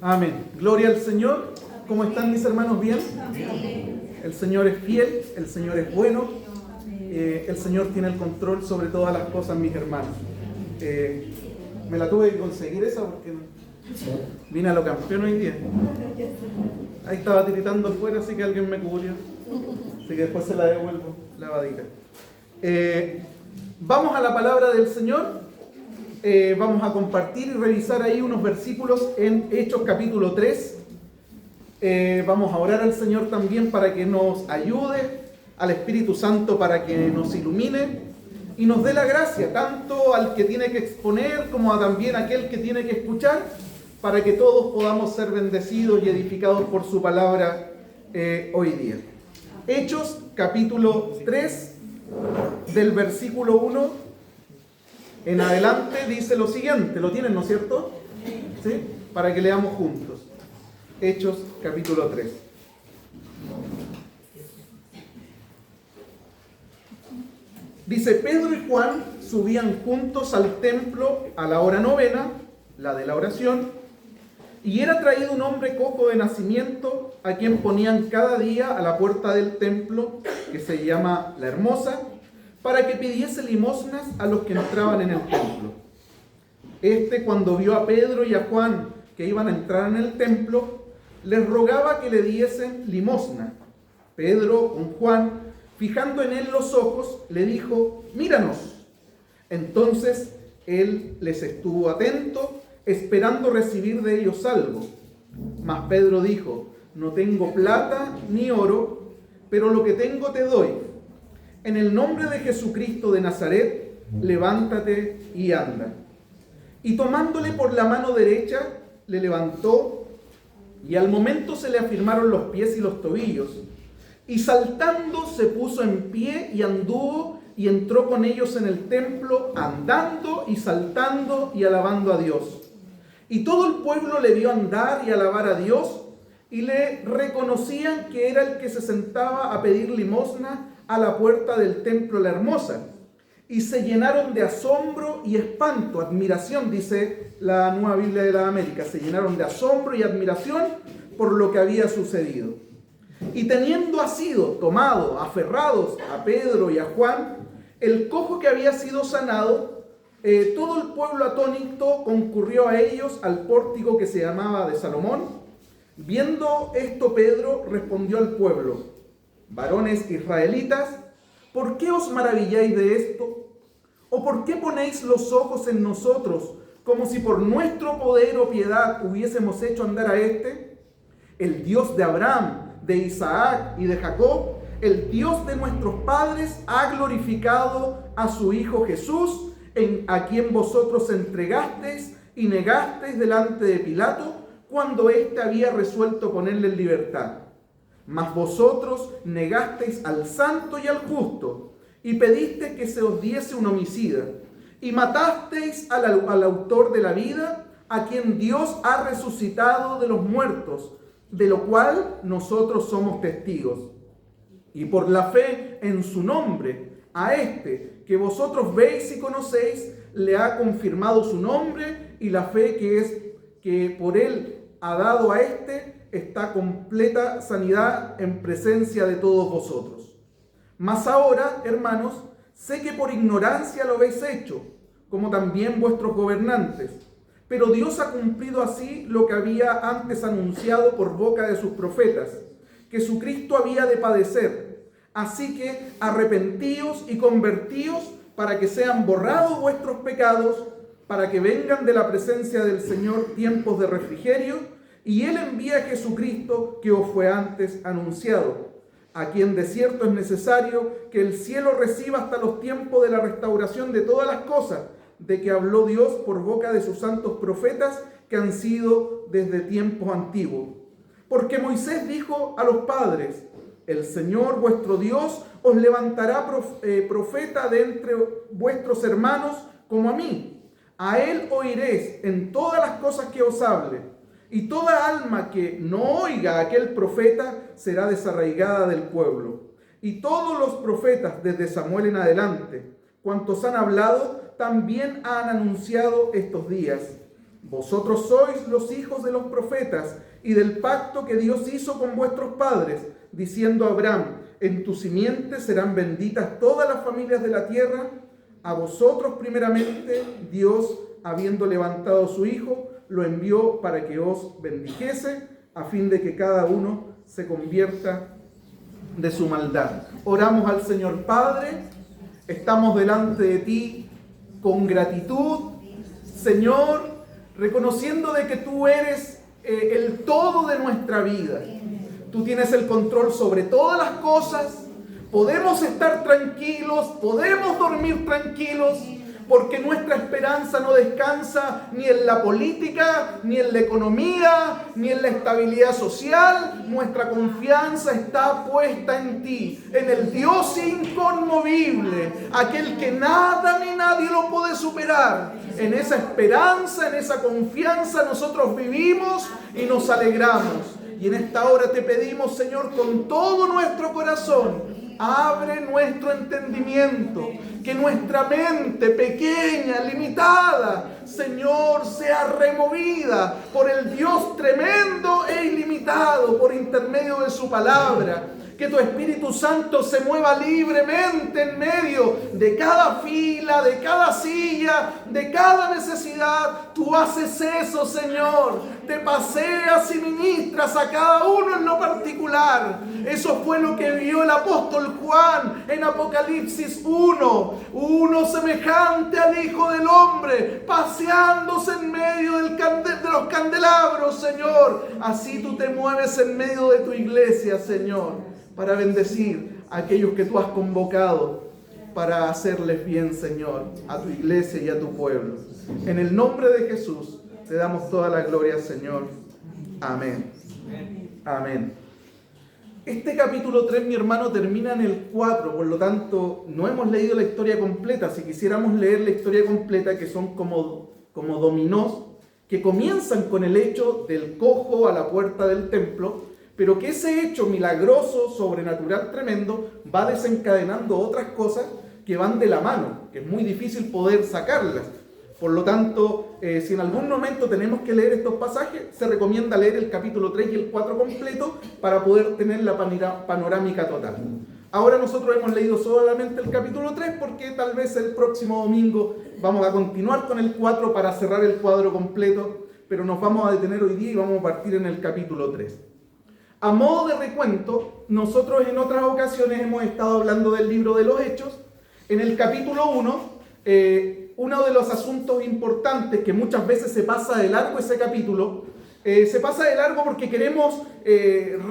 Amén. Gloria al Señor. ¿Cómo están mis hermanos? ¿Bien? El Señor es fiel, el Señor es bueno, el Señor tiene el control sobre todas las cosas, mis hermanos. Me la tuve que conseguir esa porque vine a lo campeón hoy día. Ahí estaba tiritando afuera, así que alguien me cubrió. Así que después se la devuelvo, lavadita. Vamos a la palabra del Señor. Vamos a compartir y revisar ahí unos versículos en Hechos capítulo 3. Vamos a orar al Señor también para que nos ayude, al Espíritu Santo para que nos ilumine y nos dé la gracia, tanto al que tiene que exponer como también a aquel que tiene que escuchar, para que todos podamos ser bendecidos y edificados por su palabra hoy día. Hechos capítulo 3, del versículo 1 en adelante dice lo siguiente. ¿Lo tienen, no es cierto? ¿Sí? Para que leamos juntos. Hechos capítulo 3. Dice: Pedro y Juan subían juntos al templo a la hora novena, la de la oración, y era traído un hombre cojo de nacimiento, a quien ponían cada día a la puerta del templo, que se llama La Hermosa, para que pidiese limosnas a los que entraban en el templo. Este, cuando vio a Pedro y a Juan que iban a entrar en el templo, les rogaba que le diesen limosna. Pedro, con Juan, fijando en él los ojos, le dijo: míranos. Entonces él les estuvo atento, esperando recibir de ellos algo. Mas Pedro dijo: no tengo plata ni oro, pero lo que tengo te doy. En el nombre de Jesucristo de Nazaret, levántate y anda. Y tomándole por la mano derecha, le levantó, y al momento se le afirmaron los pies y los tobillos. Y saltando se puso en pie y anduvo y entró con ellos en el templo, andando y saltando y alabando a Dios. Y todo el pueblo le vio andar y alabar a Dios, y le reconocían que era el que se sentaba a pedir limosna a la puerta del templo La Hermosa. Y se llenaron de asombro y espanto, admiración, dice la Nueva Biblia de la América. Se llenaron de asombro y admiración por lo que había sucedido. Y teniendo asido, tomado, aferrados a Pedro y a Juan, el cojo que había sido sanado, todo el pueblo atónito concurrió a ellos al pórtico que se llamaba de Salomón. Viendo esto, Pedro respondió al pueblo: varones israelitas, ¿por qué os maravilláis de esto? ¿O por qué ponéis los ojos en nosotros, como si por nuestro poder o piedad hubiésemos hecho andar a este? El Dios de Abraham, de Isaac y de Jacob, el Dios de nuestros padres, ha glorificado a su Hijo Jesús, a quien vosotros entregasteis y negasteis delante de Pilato, cuando éste había resuelto ponerle en libertad. Mas vosotros negasteis al santo y al justo, y pediste que se os diese un homicida, y matasteis al autor de la vida, a quien Dios ha resucitado de los muertos, de lo cual nosotros somos testigos. Y por la fe en su nombre, a este que vosotros veis y conocéis, le ha confirmado su nombre, y la fe que por él ha dado a este está completa sanidad en presencia de todos vosotros. Mas ahora, hermanos, sé que por ignorancia lo habéis hecho, como también vuestros gobernantes. Pero Dios ha cumplido así lo que había antes anunciado por boca de sus profetas, que su Cristo había de padecer. Así que arrepentíos y convertíos para que sean borrados vuestros pecados, para que vengan de la presencia del Señor tiempos de refrigerio, y Él envía a Jesucristo que os fue antes anunciado, a quien de cierto es necesario que el cielo reciba hasta los tiempos de la restauración de todas las cosas, de que habló Dios por boca de sus santos profetas que han sido desde tiempos antiguos. Porque Moisés dijo a los padres: el Señor vuestro Dios os levantará profeta de entre vuestros hermanos como a mí. A él oiréis en todas las cosas que os hable. Y toda alma que no oiga a aquel profeta será desarraigada del pueblo. y todos los profetas desde Samuel en adelante, cuantos han hablado, también han anunciado estos días. Vosotros sois los hijos de los profetas y del pacto que Dios hizo con vuestros padres, diciendo a Abraham: en tu simiente serán benditas todas las familias de la tierra. A vosotros primeramente Dios, habiendo levantado a su Hijo, lo envió para que os bendijese, a fin de que cada uno se convierta de su maldad. Oramos al Señor. Padre, estamos delante de ti con gratitud, Señor, reconociendo de que tú eres el todo de nuestra vida. Tú tienes el control sobre todas las cosas. Podemos estar tranquilos, podemos dormir tranquilos, porque nuestra esperanza no descansa ni en la política, ni en la economía, ni en la estabilidad social. Nuestra confianza está puesta en ti, en el Dios inconmovible, aquel que nada ni nadie lo puede superar. En esa esperanza, en esa confianza nosotros vivimos y nos alegramos. Y en esta hora te pedimos, Señor, con todo nuestro corazón, abre nuestro entendimiento, que nuestra mente pequeña, limitada, Señor, sea removida por el Dios tremendo e ilimitado por intermedio de su palabra. Que tu Espíritu Santo se mueva libremente en medio de cada fila, de cada silla, de cada necesidad. Tú haces eso, Señor. Te paseas y ministras a cada uno en lo particular. Eso fue lo que vio el apóstol Juan en Apocalipsis 1. Uno semejante al Hijo del Hombre, paseándose en medio de los candelabros, Señor. Así tú te mueves en medio de tu iglesia, Señor, para bendecir a aquellos que tú has convocado para hacerles bien, Señor, a tu iglesia y a tu pueblo. En el nombre de Jesús te damos toda la gloria, Señor. Amén. Amén. Este capítulo 3, mi hermano, termina en el 4, por lo tanto, no hemos leído la historia completa. Si quisiéramos leer la historia completa, que son como dominós, que comienzan con el hecho del cojo a la puerta del templo, pero que ese hecho milagroso, sobrenatural, tremendo, va desencadenando otras cosas que van de la mano, que es muy difícil poder sacarlas. Por lo tanto, si en algún momento tenemos que leer estos pasajes, se recomienda leer el capítulo 3 y el 4 completo para poder tener la panorámica total. Ahora nosotros hemos leído solamente el capítulo 3 porque tal vez el próximo domingo vamos a continuar con el 4 para cerrar el cuadro completo, pero nos vamos a detener hoy día y vamos a partir en el capítulo 3. A modo de recuento, nosotros en otras ocasiones hemos estado hablando del libro de los Hechos. En el capítulo 1, uno de los asuntos importantes que muchas veces se pasa de largo ese capítulo, se pasa de largo porque queremos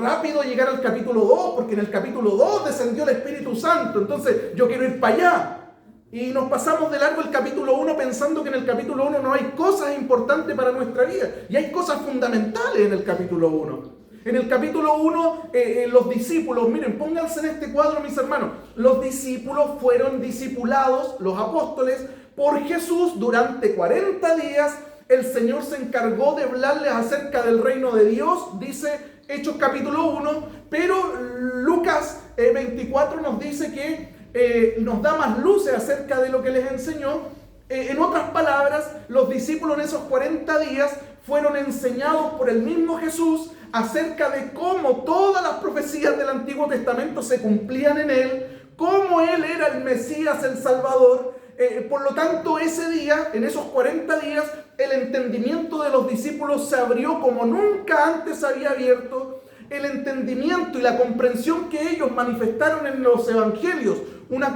rápido llegar al capítulo 2, porque en el capítulo 2 descendió el Espíritu Santo, entonces yo quiero ir para allá. Y nos pasamos de largo el capítulo 1 pensando que en el capítulo 1 no hay cosas importantes para nuestra vida, y hay cosas fundamentales en el capítulo 1. En el capítulo 1, los discípulos, miren, pónganse en este cuadro, mis hermanos, los discípulos fueron discipulados, los apóstoles, por Jesús durante 40 días. El Señor se encargó de hablarles acerca del reino de Dios, dice Hechos capítulo 1, pero Lucas 24 nos dice que nos da más luces acerca de lo que les enseñó. En otras palabras, los discípulos en esos 40 días fueron enseñados por el mismo Jesús acerca de cómo todas las profecías del Antiguo Testamento se cumplían en Él, cómo Él era el Mesías, el Salvador. Por lo tanto, ese día, en esos 40 días, el entendimiento de los discípulos se abrió como nunca antes había abierto. El entendimiento y la comprensión que ellos manifestaron en los evangelios, una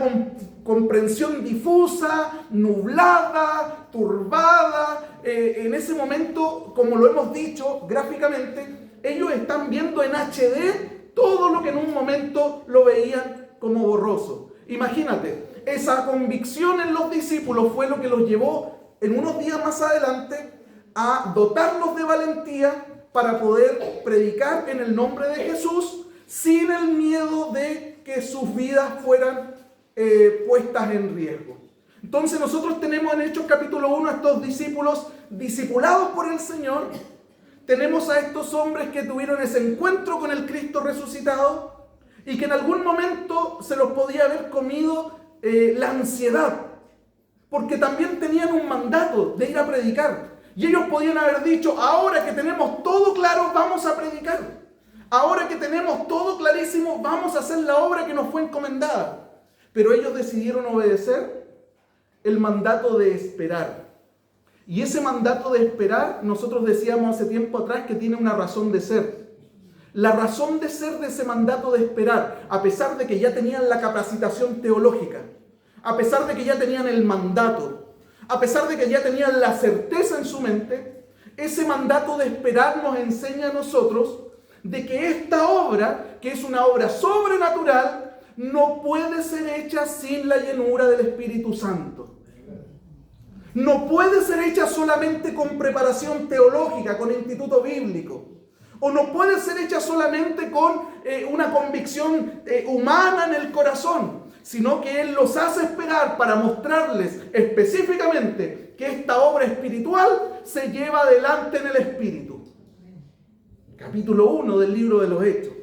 comprensión difusa, nublada, turbada. En ese momento, como lo hemos dicho gráficamente, ellos están viendo en HD todo lo que en un momento lo veían como borroso. Imagínate, esa convicción en los discípulos fue lo que los llevó en unos días más adelante a dotarlos de valentía para poder predicar en el nombre de Jesús sin el miedo de que sus vidas fueran puestas en riesgo. Entonces nosotros tenemos en Hechos capítulo 1 a estos discípulos discipulados por el Señor. Tenemos a estos hombres que tuvieron ese encuentro con el Cristo resucitado y que en algún momento se los podía haber comido la ansiedad, porque también tenían un mandato de ir a predicar. Y ellos podían haber dicho, ahora que tenemos todo claro, vamos a predicar. Ahora que tenemos todo clarísimo, vamos a hacer la obra que nos fue encomendada. Pero ellos decidieron obedecer el mandato de esperar. Y ese mandato de esperar, nosotros decíamos hace tiempo atrás que tiene una razón de ser. La razón de ser de ese mandato de esperar, a pesar de que ya tenían la capacitación teológica, a pesar de que ya tenían el mandato, a pesar de que ya tenían la certeza en su mente, ese mandato de esperar nos enseña a nosotros de que esta obra, que es una obra sobrenatural, no puede ser hecha sin la llenura del Espíritu Santo. No puede ser hecha solamente con preparación teológica, con instituto bíblico. O no puede ser hecha solamente con una convicción humana en el corazón, sino que Él los hace esperar para mostrarles específicamente que esta obra espiritual se lleva adelante en el Espíritu. Capítulo 1 del libro de los Hechos.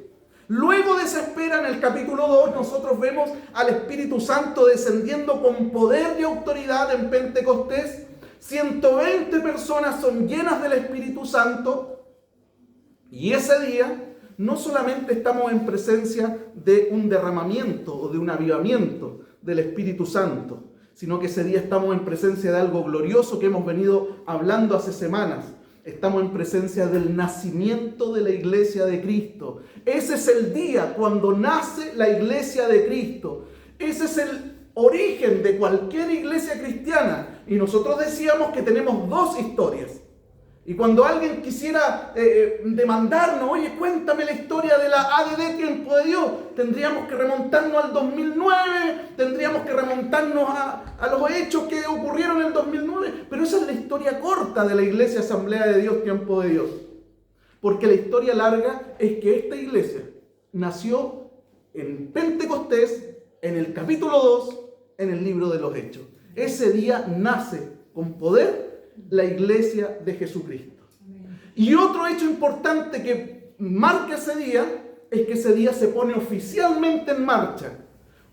Luego de esa espera, en el capítulo 2, nosotros vemos al Espíritu Santo descendiendo con poder y autoridad en Pentecostés. 120 personas son llenas del Espíritu Santo. Y ese día no solamente estamos en presencia de un derramamiento o de un avivamiento del Espíritu Santo, sino que ese día estamos en presencia de algo glorioso que hemos venido hablando hace semanas. Estamos en presencia del nacimiento de la iglesia de Cristo. Ese es el día cuando nace la iglesia de Cristo. Ese es el origen de cualquier iglesia cristiana. Y nosotros decíamos que tenemos dos historias. Y cuando alguien quisiera demandarnos, oye, cuéntame la historia de la ADD Tiempo de Dios, tendríamos que remontarnos al 2009, tendríamos que remontarnos a los hechos que ocurrieron en el 2009, pero esa es la historia corta de la Iglesia Asamblea de Dios Tiempo de Dios. Porque la historia larga es que esta iglesia nació en Pentecostés, en el capítulo 2, en el libro de los Hechos. Ese día nace con poder la iglesia de Jesucristo. Y otro hecho importante que marca ese día es que ese día se pone oficialmente en marcha.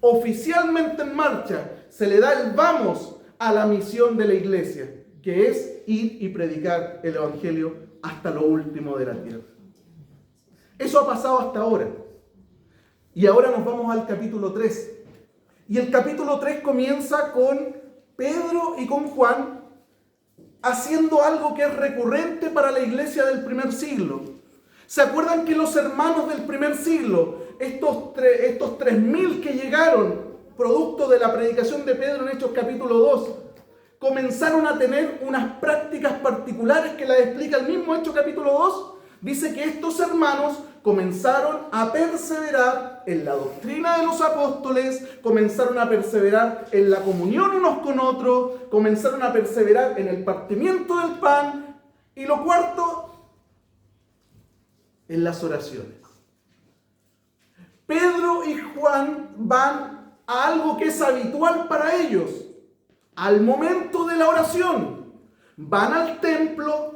Oficialmente en marcha se le da el vamos a la misión de la iglesia, que es ir y predicar el evangelio hasta lo último de la tierra. Eso ha pasado hasta ahora. Y ahora nos vamos al capítulo 3. Y el capítulo 3 comienza con Pedro y con Juan haciendo algo que es recurrente para la iglesia del primer siglo. ¿Se acuerdan que los hermanos del primer siglo, estos 3.000 que llegaron, producto de la predicación de Pedro en Hechos capítulo 2, comenzaron a tener unas prácticas particulares que las explica el mismo Hechos capítulo 2? Dice que estos hermanos comenzaron a perseverar en la doctrina de los apóstoles, comenzaron a perseverar en la comunión unos con otros, comenzaron a perseverar en el partimiento del pan, y lo cuarto, en las oraciones. Pedro y Juan van a algo que es habitual para ellos, al momento de la oración. Van al templo.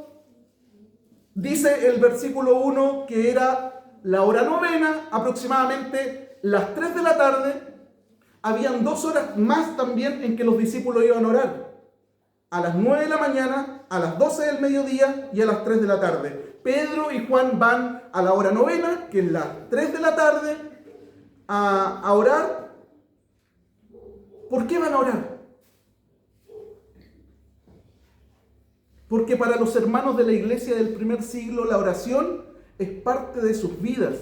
Dice el versículo 1 que era la hora novena, aproximadamente las 3 de la tarde. Habían 2 horas más también en que los discípulos iban a orar. A las 9 de la mañana, a las 12 del mediodía y a las 3 de la tarde. Pedro y Juan van a la hora novena, que es las 3 de la tarde, a orar. ¿Por qué van a orar? Porque para los hermanos de la iglesia del primer siglo la oración es parte de sus vidas.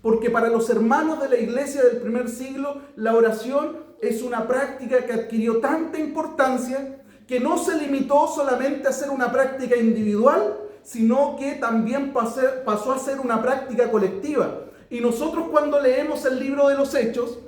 Porque para los hermanos de la iglesia del primer siglo la oración es una práctica que adquirió tanta importancia que no se limitó solamente a ser una práctica individual, sino que también pasó a ser una práctica colectiva. Y nosotros cuando leemos el libro de los Hechos,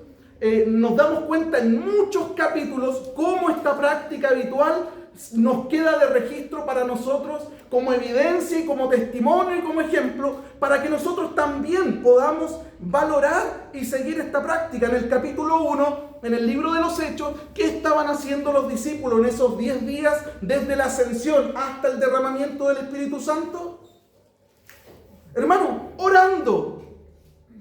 nos damos cuenta en muchos capítulos cómo esta práctica habitual nos queda de registro para nosotros como evidencia y como testimonio y como ejemplo para que nosotros también podamos valorar y seguir esta práctica. En el capítulo 1, en el libro de los Hechos, ¿qué estaban haciendo los discípulos en esos 10 días desde la ascensión hasta el derramamiento del Espíritu Santo? Hermano, orando.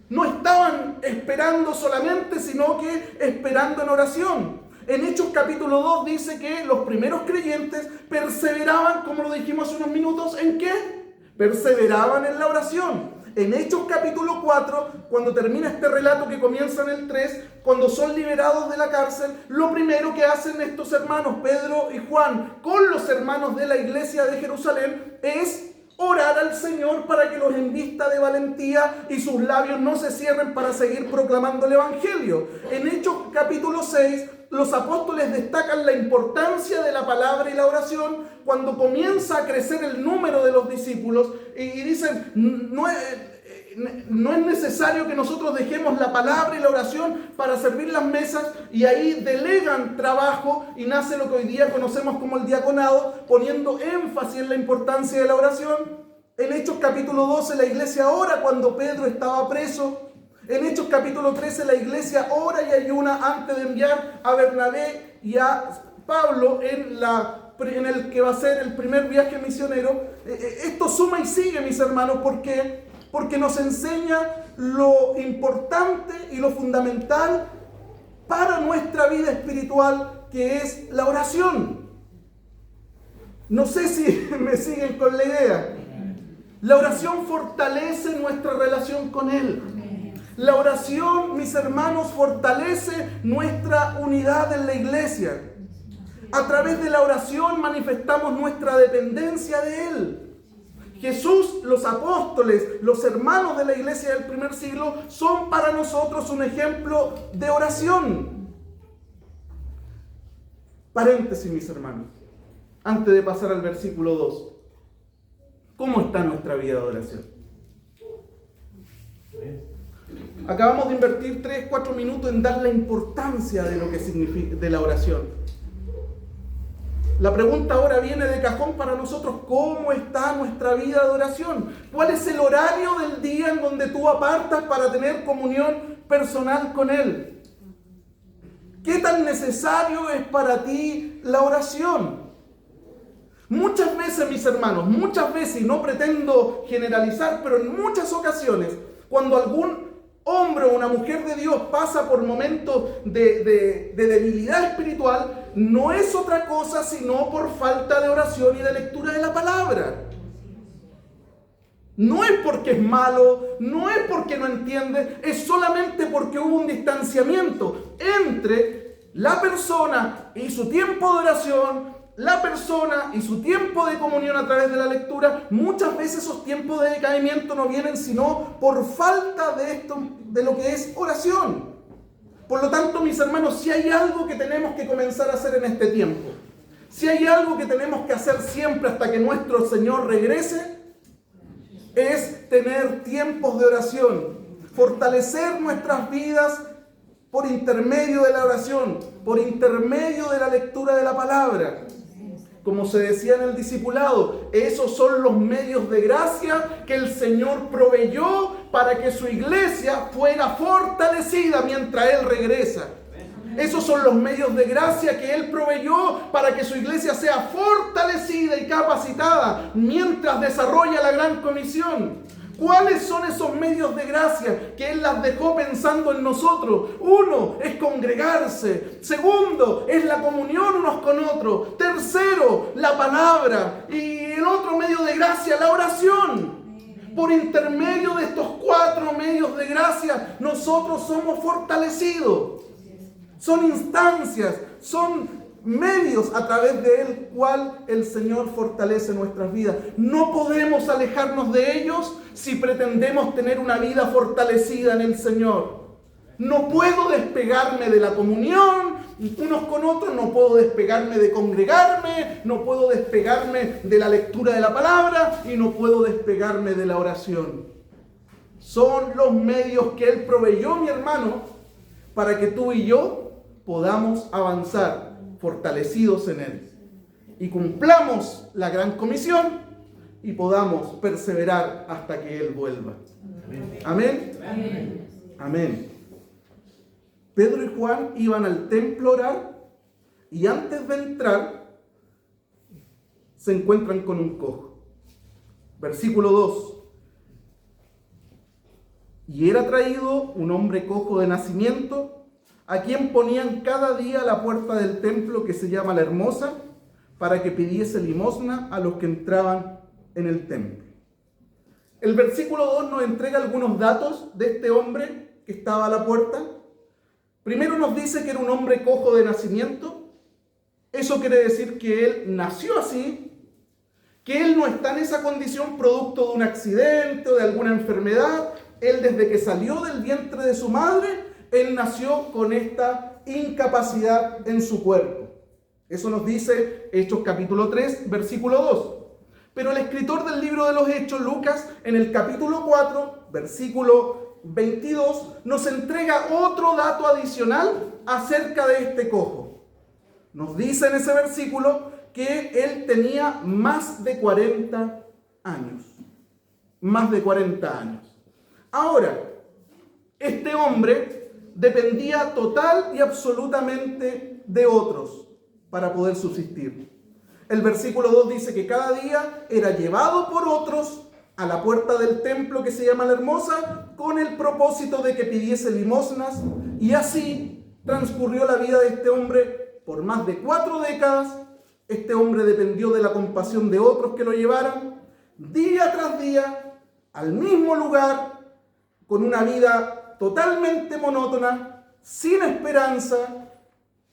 No estaban esperando solamente, sino que esperando en oración. En Hechos capítulo 2 dice que los primeros creyentes perseveraban, como lo dijimos hace unos minutos, ¿en qué? Perseveraban en la oración. En Hechos capítulo 4, cuando termina este relato que comienza en el 3, cuando son liberados de la cárcel, lo primero que hacen estos hermanos, Pedro y Juan, con los hermanos de la iglesia de Jerusalén, es orar al Señor para que los envista de valentía y sus labios no se cierren para seguir proclamando el Evangelio. En Hechos capítulo 6, los apóstoles destacan la importancia de la palabra y la oración cuando comienza a crecer el número de los discípulos y dicen, no es necesario que nosotros dejemos la palabra y la oración para servir las mesas, y ahí delegan trabajo y nace lo que hoy día conocemos como el diaconado, poniendo énfasis en la importancia de la oración. En Hechos capítulo 12 la iglesia ora cuando Pedro estaba preso. En Hechos capítulo 13 la iglesia ora y ayuna antes de enviar a Bernabé y a Pablo en el que va a ser el primer viaje misionero. Esto suma y sigue, mis hermanos, porque nos enseña lo importante y lo fundamental para nuestra vida espiritual, que es la oración. No sé si me siguen con la idea. La oración fortalece nuestra relación con Él. La oración, mis hermanos, fortalece nuestra unidad en la iglesia. A través de la oración manifestamos nuestra dependencia de Él. Jesús, los apóstoles, los hermanos de la iglesia del primer siglo son para nosotros un ejemplo de oración. Paréntesis, mis hermanos, antes de pasar al versículo 2. ¿Cómo está nuestra vida de oración? Acabamos de invertir 3-4 minutos en dar la importancia de lo que significa de la oración. La pregunta ahora viene de cajón para nosotros: ¿cómo está nuestra vida de oración? ¿Cuál es el horario del día en donde tú apartas para tener comunión personal con Él? ¿Qué tan necesario es para ti la oración? Muchas veces, mis hermanos, muchas veces, y no pretendo generalizar, pero en muchas ocasiones, cuando algún hombre o una mujer de Dios pasa por momentos de debilidad espiritual, no es otra cosa sino por falta de oración y de lectura de la palabra. No es porque es malo, no es porque no entiende, es solamente porque hubo un distanciamiento entre la persona y su tiempo de oración, la persona y su tiempo de comunión a través de la lectura. Muchas veces esos tiempos de decaimiento no vienen sino por falta de esto, de lo que es oración. Por lo tanto, mis hermanos, si hay algo que tenemos que comenzar a hacer en este tiempo, si hay algo que tenemos que hacer siempre hasta que nuestro Señor regrese, es tener tiempos de oración, fortalecer nuestras vidas por intermedio de la oración, por intermedio de la lectura de la palabra. Como se decía en el discipulado, esos son los medios de gracia que el Señor proveyó para que su iglesia fuera fortalecida mientras Él regresa. Esos son los medios de gracia que Él proveyó para que su iglesia sea fortalecida y capacitada mientras desarrolla la gran comisión. ¿Cuáles son esos medios de gracia que Él las dejó pensando en nosotros? Uno es congregarse. Segundo es la comunión unos con otros. Tercero, la palabra. Y el otro medio de gracia, la oración. Por intermedio de estos 4 medios de gracia, nosotros somos fortalecidos. Son instancias, son medios a través del cual el Señor fortalece nuestras vidas. No podemos alejarnos de ellos si pretendemos tener una vida fortalecida en el Señor. No puedo despegarme de la comunión unos con otros, no puedo despegarme de congregarme, no puedo despegarme de la lectura de la palabra y no puedo despegarme de la oración. Son los medios que Él proveyó, mi hermano, para que tú y yo podamos avanzar fortalecidos en Él y cumplamos la gran comisión y podamos perseverar hasta que Él vuelva. Amén. Amén. Amén. Pedro y Juan iban al templo a orar y antes de entrar se encuentran con un cojo. Versículo 2. Y era traído un hombre cojo de nacimiento, a quien ponían cada día a la puerta del templo que se llama La Hermosa, para que pidiese limosna a los que entraban en el templo. El versículo 2 nos entrega algunos datos de este hombre que estaba a la puerta. Primero nos dice que era un hombre cojo de nacimiento. Eso quiere decir que él nació así, que él no está en esa condición producto de un accidente o de alguna enfermedad. Él, desde que salió del vientre de su madre, él nació con esta incapacidad en su cuerpo. Eso nos dice Hechos capítulo 3, versículo 2. Pero el escritor del libro de los Hechos, Lucas, en el capítulo 4, versículo 22, nos entrega otro dato adicional acerca de este cojo. Nos dice en ese versículo que él tenía más de 40 años. Más de 40 años. Ahora, este hombre dependía total y absolutamente de otros para poder subsistir. El versículo 2 dice que cada día era llevado por otros a la puerta del templo que se llama La Hermosa con el propósito de que pidiese limosnas, y así transcurrió la vida de este hombre por más de 4 décadas. Este hombre dependió de la compasión de otros que lo llevaran día tras día al mismo lugar, con una vida totalmente monótona, sin esperanza,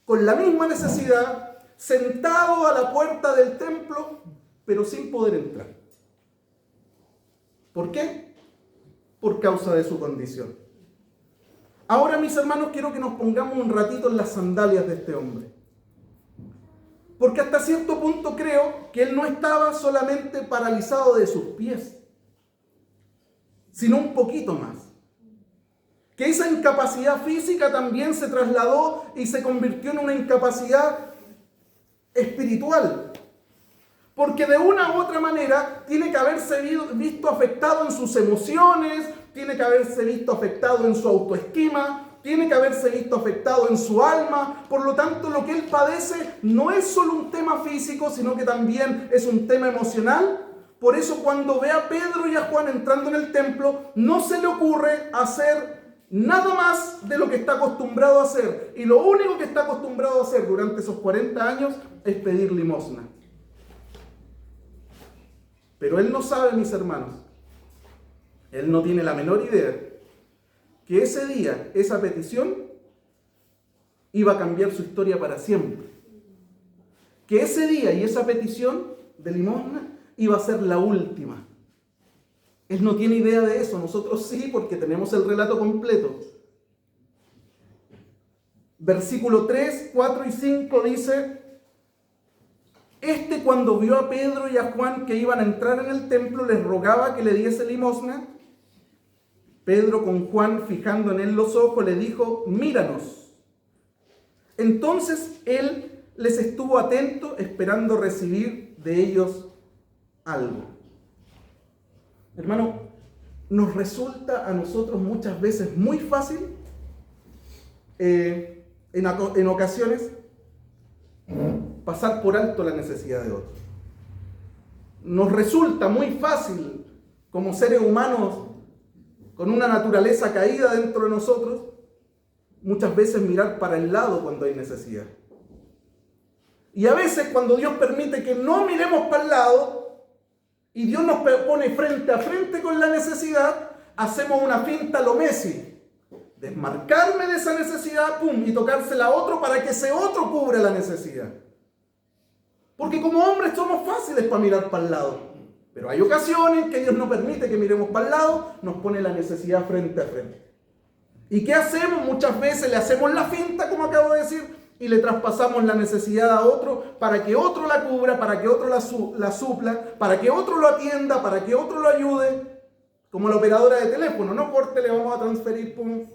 con la misma necesidad, sentado a la puerta del templo, pero sin poder entrar. ¿Por qué? Por causa de su condición. Ahora, mis hermanos, quiero que nos pongamos un ratito en las sandalias de este hombre. Porque hasta cierto punto creo que él no estaba solamente paralizado de sus pies, sino un poquito más. Que esa incapacidad física también se trasladó y se convirtió en una incapacidad espiritual. Porque de una u otra manera tiene que haberse visto afectado en sus emociones, tiene que haberse visto afectado en su autoestima, tiene que haberse visto afectado en su alma. Por lo tanto, lo que él padece no es solo un tema físico, sino que también es un tema emocional. Por eso, cuando ve a Pedro y a Juan entrando en el templo, no se le ocurre hacer nada más de lo que está acostumbrado a hacer. Y lo único que está acostumbrado a hacer durante esos 40 años es pedir limosna. Pero él no sabe, mis hermanos, él no tiene la menor idea que ese día, esa petición, iba a cambiar su historia para siempre. Que ese día y esa petición de limosna iba a ser la última. Él no tiene idea de eso, nosotros sí, porque tenemos el relato completo. Versículo 3, 4 y 5 dice: cuando vio a Pedro y a Juan que iban a entrar en el templo, les rogaba que le diese limosna. Pedro, con Juan fijando en él los ojos, le dijo: míranos. Entonces él les estuvo atento, esperando recibir de ellos algo. Hermano, nos resulta a nosotros muchas veces muy fácil, en ocasiones, pasar por alto la necesidad de otros. Nos resulta muy fácil, como seres humanos con una naturaleza caída dentro de nosotros, muchas veces mirar para el lado cuando hay necesidad. Y a veces, cuando Dios permite que no miremos para el lado y Dios nos pone frente a frente con la necesidad, hacemos una finta a lo Messi: desmarcarme de esa necesidad, pum, y tocársela a otro para que ese otro cubra la necesidad. Porque como hombres somos fáciles para mirar para el lado. Pero hay ocasiones que Dios no permite que miremos para el lado, nos pone la necesidad frente a frente. ¿Y qué hacemos? Muchas veces le hacemos la finta, como acabo de decir, y le traspasamos la necesidad a otro para que otro la cubra, para que otro la supla, para que otro lo atienda, para que otro lo ayude. Como la operadora de teléfono: no corte, le vamos a transferir, pum.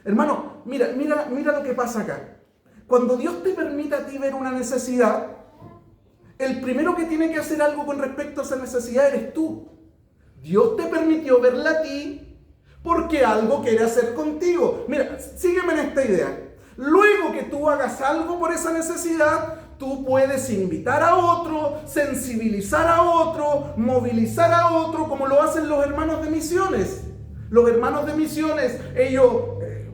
Hermano, mira lo que pasa acá. Cuando Dios te permite a ti ver una necesidad, el primero que tiene que hacer algo con respecto a esa necesidad eres tú. Dios te permitió verla a ti porque algo quiere hacer contigo. Mira, sígueme en esta idea. Luego que tú hagas algo por esa necesidad, tú puedes invitar a otro, sensibilizar a otro, movilizar a otro, como lo hacen los hermanos de misiones. Los hermanos de misiones, ellos,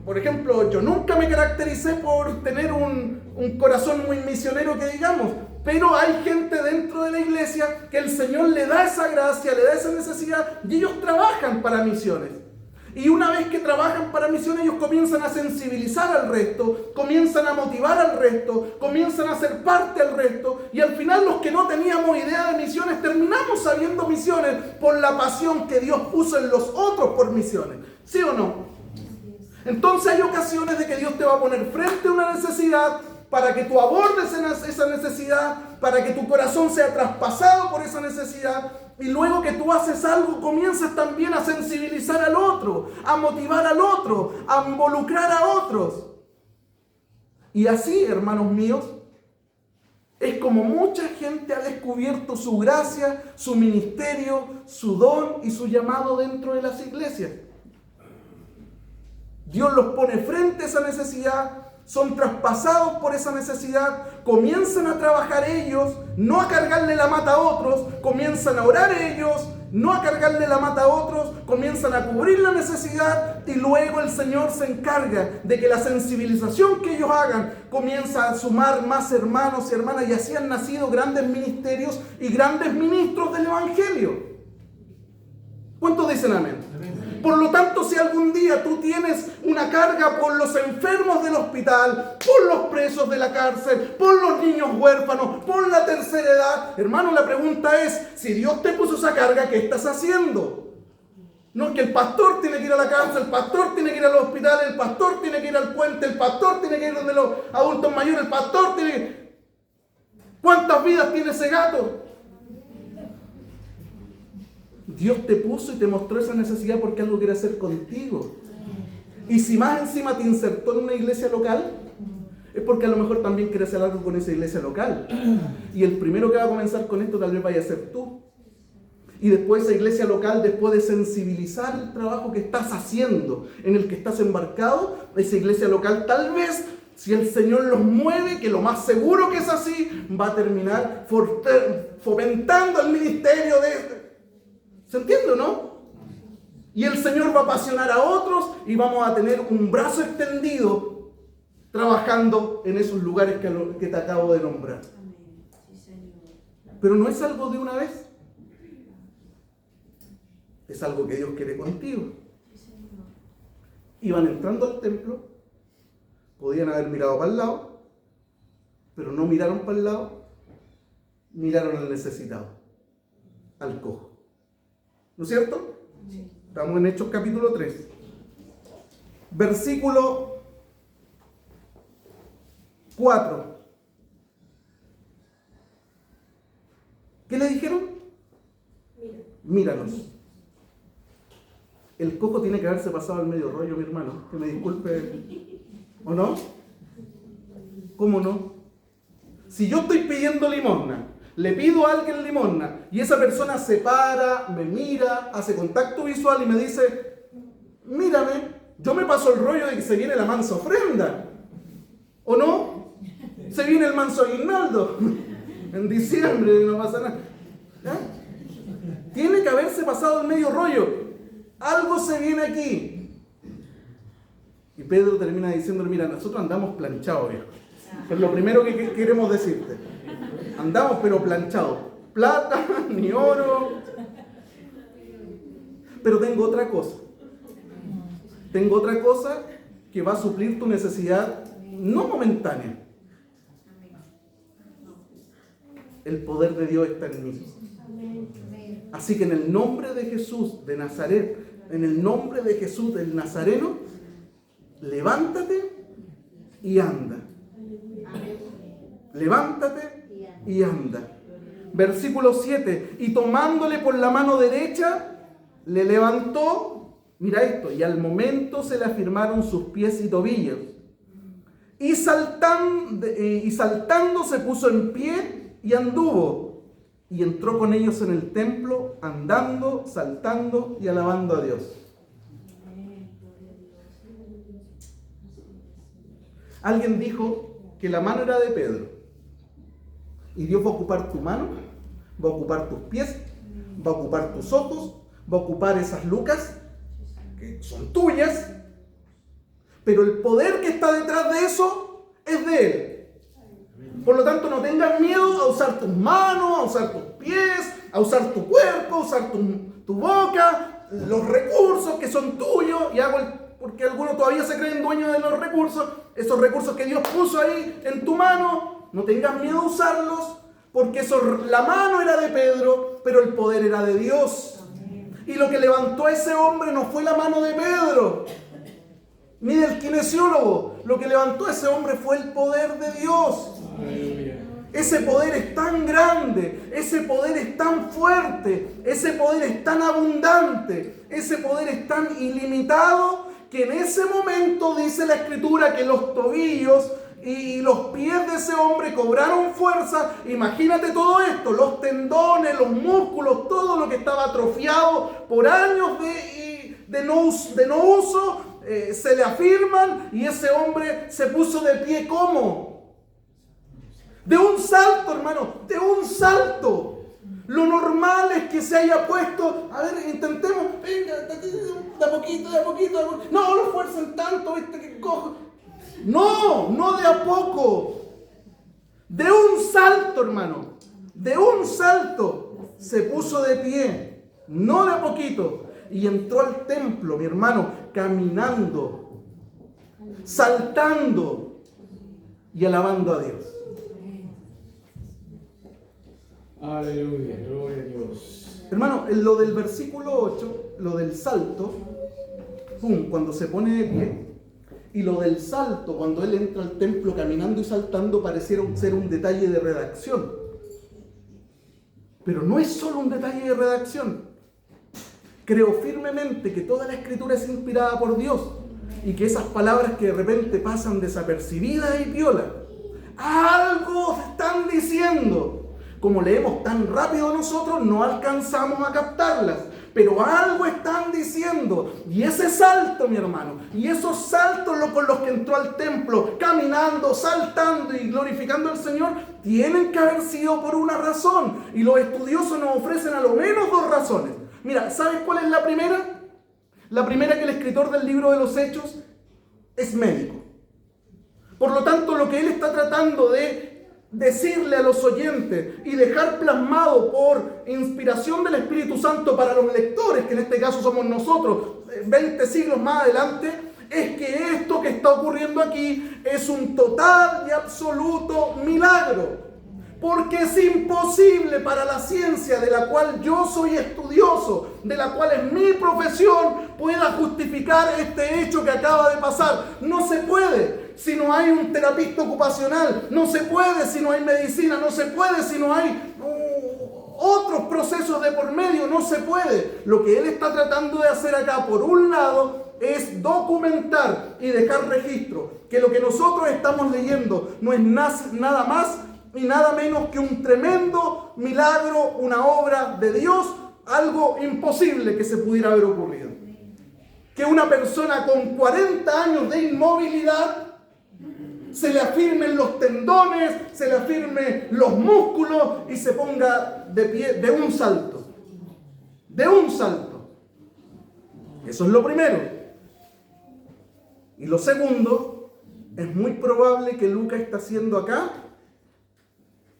por ejemplo, yo nunca me caractericé por tener un corazón muy misionero que digamos, pero hay gente dentro de la iglesia que el Señor le da esa gracia, le da esa necesidad y ellos trabajan para misiones. Y una vez que trabajan para misiones, ellos comienzan a sensibilizar al resto, comienzan a motivar al resto, comienzan a ser parte al resto. Y al final los que no teníamos idea de misiones, terminamos sabiendo misiones por la pasión que Dios puso en los otros por misiones. ¿Sí o no? Entonces hay ocasiones de que Dios te va a poner frente a una necesidad para que tú abordes esa necesidad, para que tu corazón sea traspasado por esa necesidad. Y luego que tú haces algo, comienzas también a sensibilizar al otro, a motivar al otro, a involucrar a otros. Y así, hermanos míos, es como mucha gente ha descubierto su gracia, su ministerio, su don y su llamado dentro de las iglesias. Dios los pone frente a esa necesidad, son traspasados por esa necesidad, comienzan a trabajar ellos, no a cargarle la mata a otros, comienzan a orar ellos, no a cargarle la mata a otros, comienzan a cubrir la necesidad y luego el Señor se encarga de que la sensibilización que ellos hagan comienza a sumar más hermanos y hermanas y así han nacido grandes ministerios y grandes ministros del Evangelio. ¿Cuántos dicen amén? Por lo tanto, si algún día tú tienes una carga por los enfermos del hospital, por los presos de la cárcel, por los niños huérfanos, por la tercera edad, hermano, la pregunta es, si Dios te puso esa carga, ¿qué estás haciendo? No es que el pastor tiene que ir a la cárcel, el pastor tiene que ir al hospital, el pastor tiene que ir al puente, el pastor tiene que ir donde los adultos mayores, el pastor tiene que... ¿Cuántas vidas tiene ese gato? Dios te puso y te mostró esa necesidad porque algo quiere hacer contigo. Y si más encima te insertó en una iglesia local, es porque a lo mejor también quiere hacer algo con esa iglesia local. Y el primero que va a comenzar con esto tal vez vaya a ser tú. Y después esa iglesia local, después de sensibilizar el trabajo que estás haciendo, en el que estás embarcado, esa iglesia local tal vez, si el Señor los mueve, que lo más seguro que es así, va a terminar fomentando el ministerio de... ¿Se entiende o no? Y el Señor va a apasionar a otros y vamos a tener un brazo extendido trabajando en esos lugares que te acabo de nombrar. Pero no es algo de una vez. Es algo que Dios quiere contigo. Iban entrando al templo, podían haber mirado para el lado, pero no miraron para el lado, miraron al necesitado, al cojo. ¿No es cierto? Sí. Estamos en Hechos capítulo 3. Versículo 4. ¿Qué le dijeron? Míranos. El cojo tiene que haberse pasado al medio rollo, mi hermano. Que me disculpe. ¿O no? ¿Cómo no? Si yo estoy pidiendo limosna, le pido a alguien limosna y esa persona se para, me mira, hace contacto visual y me dice, mírame, yo me paso el rollo de que se viene la mansa ofrenda. ¿O no? Se viene el manso aguinaldo en diciembre y no pasa nada. ¿Eh? Tiene que haberse pasado el medio rollo. Algo se viene aquí. Y Pedro termina diciéndole, mira, nosotros andamos planchados, viejo. Es lo primero que queremos decirte. Andamos pero planchados. Plata, ni oro. Pero tengo otra cosa. Tengo otra cosa que va a suplir tu necesidad, no momentánea. El poder de Dios está en mí. Así que en el nombre de Jesús de Nazaret, en el nombre de Jesús del Nazareno, levántate y anda. Levántate y anda. Versículo 7. Y tomándole por la mano derecha, le levantó. Mira esto. Y al momento se le afirmaron sus pies y tobillos. Y saltando se puso en pie y anduvo. Y entró con ellos en el templo, andando, saltando y alabando a Dios. Alguien dijo que la mano era de Pedro. Y Dios va a ocupar tu mano, va a ocupar tus pies, va a ocupar tus ojos, va a ocupar esas lucas que son tuyas, pero el poder que está detrás de eso es de Él. Por lo tanto, no tengas miedo a usar tus manos, a usar tus pies, a usar tu cuerpo, a usar tu boca, los recursos que son tuyos, porque algunos todavía se creen dueños de los recursos, esos recursos que Dios puso ahí en tu mano, no tengas miedo a usarlos, porque la mano era de Pedro, pero el poder era de Dios. Y lo que levantó a ese hombre no fue la mano de Pedro, ni del kinesiólogo. Lo que levantó a ese hombre fue el poder de Dios. Ese poder es tan grande, ese poder es tan fuerte, ese poder es tan abundante, ese poder es tan ilimitado, que en ese momento dice la Escritura que los tobillos y los pies de ese hombre cobraron fuerza. Imagínate todo esto, los tendones, los músculos, todo lo que estaba atrofiado por años de no uso, se le afirman, y ese hombre se puso de pie. ¿Cómo? De un salto, hermano, de un salto. Lo normal es que se haya puesto, a ver, intentemos, venga, de a poquito. No lo esfuercen tanto, viste que cojo. No de a poco. De un salto, hermano. De un salto se puso de pie. No de a poquito. Y entró al templo, mi hermano, caminando, saltando y alabando a Dios. Aleluya, gloria a Dios. Hermano, en lo del versículo 8, lo del salto, cuando se pone de pie, y lo del salto, cuando él entra al templo caminando y saltando, pareciera ser un detalle de redacción. Pero no es solo un detalle de redacción. Creo firmemente que toda la Escritura es inspirada por Dios, y que esas palabras que de repente pasan desapercibidas y piola, algo están diciendo. Como leemos tan rápido nosotros, no alcanzamos a captarlas, pero algo están diciendo. Y ese salto, mi hermano, y esos saltos con los que entró al templo, caminando, saltando y glorificando al Señor, tienen que haber sido por una razón. Y los estudiosos nos ofrecen a lo menos dos razones. Mira, ¿sabes cuál es la primera? La primera, que el escritor del libro de los Hechos es médico. Por lo tanto, lo que él está tratando de decirle a los oyentes y dejar plasmado por inspiración del Espíritu Santo para los lectores, que en este caso somos nosotros, 20 siglos más adelante, es que esto que está ocurriendo aquí es un total y absoluto milagro. Porque es imposible para la ciencia de la cual yo soy estudioso, de la cual es mi profesión, pueda justificar este hecho que acaba de pasar. No se puede si no hay un terapista ocupacional, no se puede si no hay medicina, no se puede si no hay otros procesos de por medio, no se puede. Lo que él está tratando de hacer acá, por un lado, es documentar y dejar registro que lo que nosotros estamos leyendo no es nada más y nada menos que un tremendo milagro, una obra de Dios, algo imposible que se pudiera haber ocurrido. Que una persona con 40 años de inmovilidad se le afirmen los tendones, se le afirmen los músculos y se ponga de pie de un salto. De un salto. Eso es lo primero. Y lo segundo, es muy probable que Lucas está haciendo acá,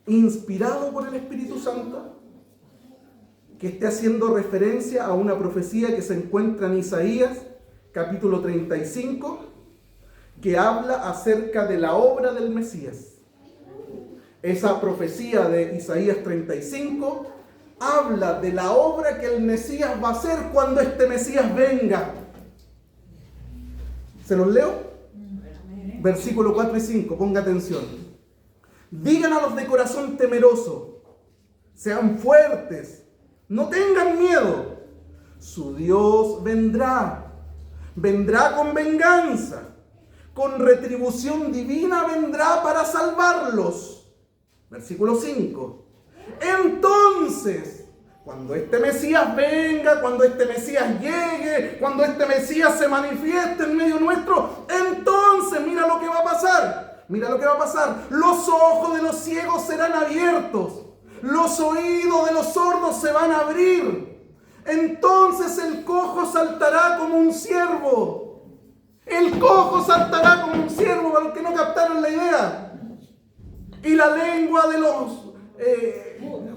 inspirado por el Espíritu Santo, que esté haciendo referencia a una profecía que se encuentra en Isaías, capítulo 35, que habla acerca de la obra del Mesías. Esa profecía de Isaías 35 habla de la obra que el Mesías va a hacer cuando este Mesías venga. ¿Se los leo? Versículo 4 y 5, ponga atención. Digan a los de corazón temeroso, sean fuertes, no tengan miedo. Su Dios vendrá con venganza, con retribución divina vendrá para salvarlos. Versículo 5. Entonces, cuando este Mesías venga, cuando este Mesías llegue, cuando este Mesías se manifieste en medio nuestro, entonces mira lo que va a pasar. Mira lo que va a pasar. Los ojos de los ciegos serán abiertos. Los oídos de los sordos se van a abrir. Entonces el cojo saltará como un ciervo. El cojo saltará como un ciervo, para los que no captaron la idea. Y la lengua de los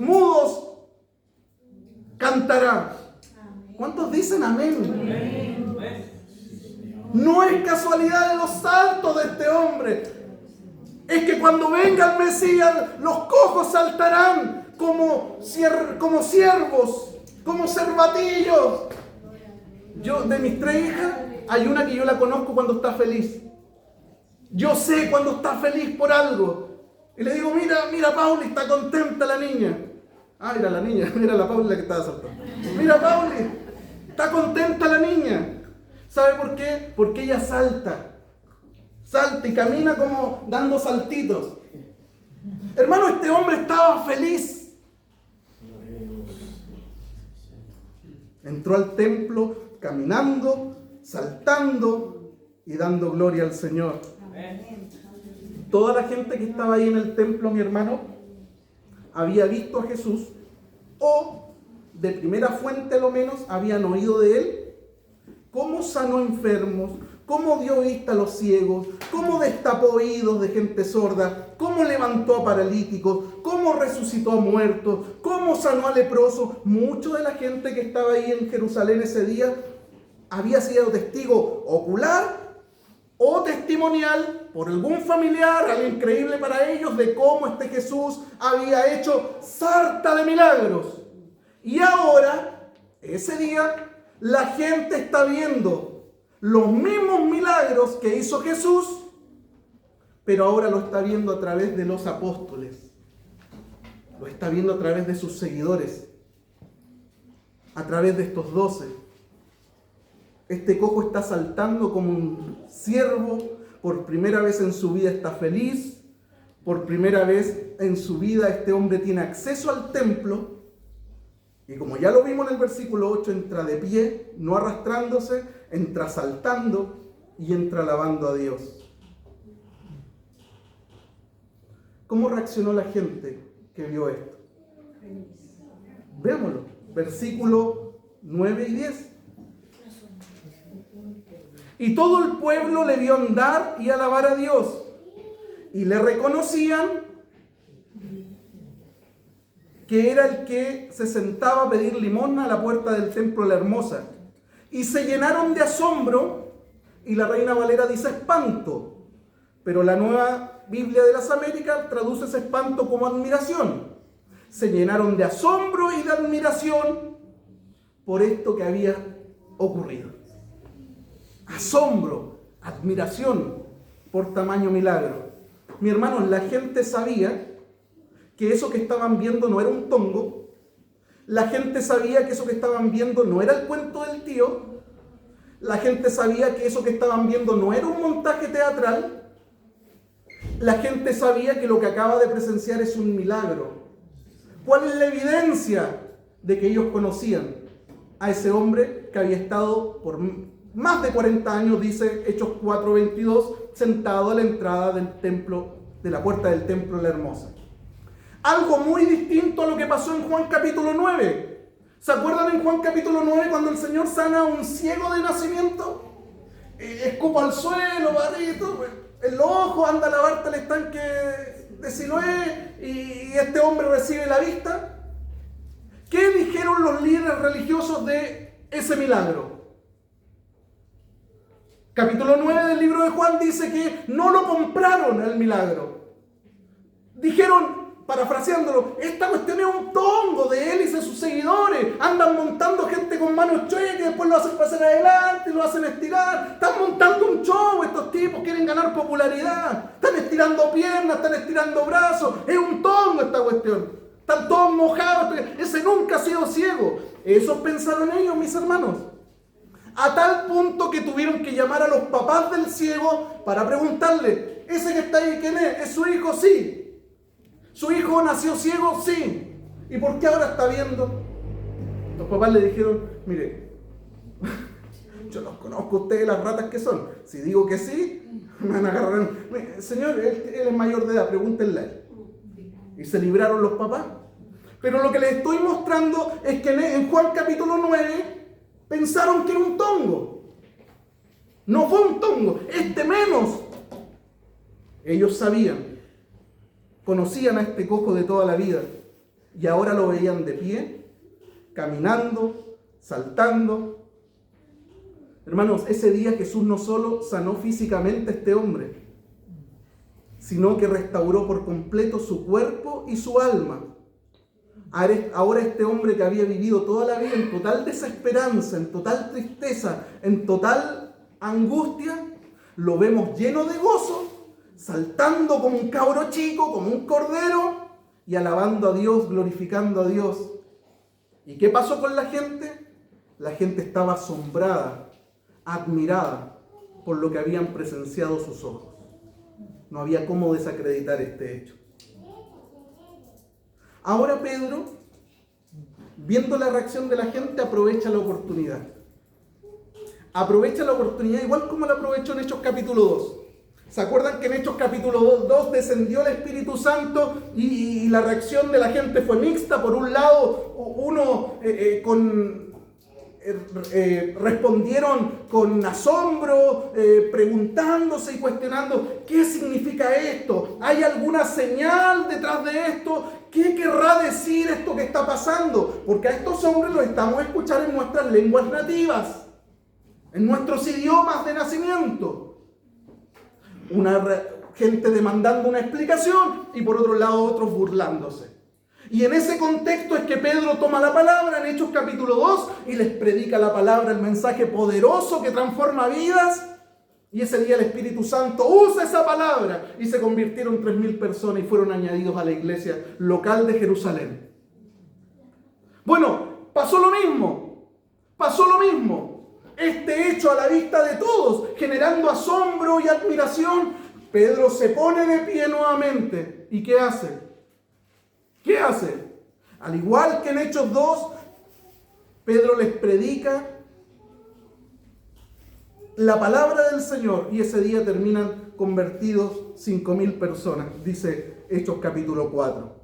mudos cantará. ¿Cuántos dicen amén? No es casualidad de los saltos de este hombre. Es que cuando venga el Mesías, los cojos saltarán como ciervos, como cervatillos. Yo, de mis 3 hijas, hay una que yo la conozco cuando está feliz. Yo sé cuando está feliz por algo. Y le digo, mira Pauli, está contenta la niña. Ah, era la niña, era la Pauli la que estaba saltando. Mira Pauli, está contenta la niña. ¿Sabe por qué? Porque ella salta y camina como dando saltitos. Hermano, este hombre estaba feliz. Entró al templo caminando, saltando y dando gloria al Señor. Toda la gente que estaba ahí en el templo, mi hermano, había visto a Jesús, o de primera fuente lo menos habían oído de él, cómo sanó enfermos, cómo dio vista a los ciegos, cómo destapó oídos de gente sorda, cómo levantó a paralíticos, cómo resucitó a muertos, cómo sanó a leprosos. Mucho de la gente que estaba ahí en Jerusalén ese día había sido testigo ocular o testimonial por algún familiar, algo increíble para ellos, de cómo este Jesús había hecho sarta de milagros. Y ahora, ese día, la gente está viendo los mismos milagros que hizo Jesús, pero ahora lo está viendo a través de los apóstoles. Lo está viendo a través de sus seguidores, a través de estos 12. Este cojo está saltando como un ciervo. Por primera vez en su vida está feliz. Por primera vez en su vida este hombre tiene acceso al templo. Y como ya lo vimos en el versículo 8, entra de pie, no arrastrándose, entra saltando y entra alabando a Dios. ¿Cómo reaccionó la gente que vio esto? Veámoslo. Versículo 9 y 10. Y todo el pueblo le vio andar y alabar a Dios, y le reconocían que era el que se sentaba a pedir limosna a la puerta del templo de la Hermosa. Y se llenaron de asombro, y la Reina Valera dice espanto, pero la Nueva Biblia de las Américas traduce ese espanto como admiración. Se llenaron de asombro y de admiración por esto que había ocurrido. Asombro, admiración por tamaño milagro. Mi hermano, la gente sabía que eso que estaban viendo no era un tongo. La gente sabía que eso que estaban viendo no era el cuento del tío. La gente sabía que eso que estaban viendo no era un montaje teatral. La gente sabía que lo que acaba de presenciar es un milagro. ¿Cuál es la evidencia de que ellos conocían a ese hombre que había estado por más de 40 años, dice Hechos 4:22, sentado a la entrada del templo, de la puerta del templo de la Hermosa? Algo muy distinto a lo que pasó en Juan capítulo 9. ¿Se acuerdan en Juan capítulo 9 cuando el Señor sana a un ciego de nacimiento? Escupa al suelo, barrito, en los ojos, anda a lavarte el estanque de Siloé y este hombre recibe la vista. ¿Qué dijeron los líderes religiosos de ese milagro? Capítulo 9 del libro de Juan dice que no lo compraron el milagro. Dijeron, parafraseándolo, esta cuestión es un tongo de él y de sus seguidores. Andan montando gente con manos chuecas, después lo hacen pasar adelante, lo hacen estirar. Están montando un show, estos tipos quieren ganar popularidad. Están estirando piernas, están estirando brazos. Es un tongo esta cuestión. Están todos mojados. Ese nunca ha sido ciego. Eso pensaron ellos, mis hermanos. A tal punto que tuvieron que llamar a los papás del ciego para preguntarle, ¿ese que está ahí quién es? ¿Es su hijo? Sí. ¿Su hijo nació ciego? Sí. ¿Y por qué ahora está viendo? Los papás le dijeron, mire, Yo los conozco a ustedes, las ratas que son. Si digo que sí, me van a agarrar. Señor, él es mayor de edad, pregúntenle a él. Y se libraron los papás. Pero lo que les estoy mostrando es que en Juan capítulo 9 pensaron que era un tongo. No fue un tongo, menos. Ellos sabían, conocían a este cojo de toda la vida y ahora lo veían de pie, caminando, saltando. Hermanos, ese día Jesús no solo sanó físicamente a este hombre, sino que restauró por completo su cuerpo y su alma. Ahora este hombre que había vivido toda la vida en total desesperanza, en total tristeza, en total angustia, lo vemos lleno de gozo, saltando como un cabro chico, como un cordero, y alabando a Dios, glorificando a Dios. ¿Y qué pasó con la gente? La gente estaba asombrada, admirada por lo que habían presenciado sus ojos. No había cómo desacreditar este hecho. Ahora Pedro, viendo la reacción de la gente, aprovecha la oportunidad. Aprovecha la oportunidad igual como la aprovechó en Hechos capítulo 2. ¿Se acuerdan que en Hechos capítulo 2 descendió el Espíritu Santo y la reacción de la gente fue mixta? Por un lado, respondieron con asombro, preguntándose y cuestionando, ¿qué significa esto? ¿Hay alguna señal detrás de esto? ¿Qué querrá decir esto que está pasando? Porque a estos hombres los estamos escuchando en nuestras lenguas nativas, en nuestros idiomas de nacimiento. Gente demandando una explicación y por otro lado otros burlándose. Y en ese contexto es que Pedro toma la palabra en Hechos capítulo 2 y les predica la palabra, el mensaje poderoso que transforma vidas. Y ese día el Espíritu Santo usa esa palabra y se convirtieron 3.000 personas y fueron añadidos a la iglesia local de Jerusalén. Bueno, pasó lo mismo. Este hecho a la vista de todos, generando asombro y admiración, Pedro se pone de pie nuevamente. ¿Y qué hace? Al igual que en Hechos 2, Pedro les predica la palabra del Señor y ese día terminan convertidos 5.000 personas, dice Hechos capítulo 4.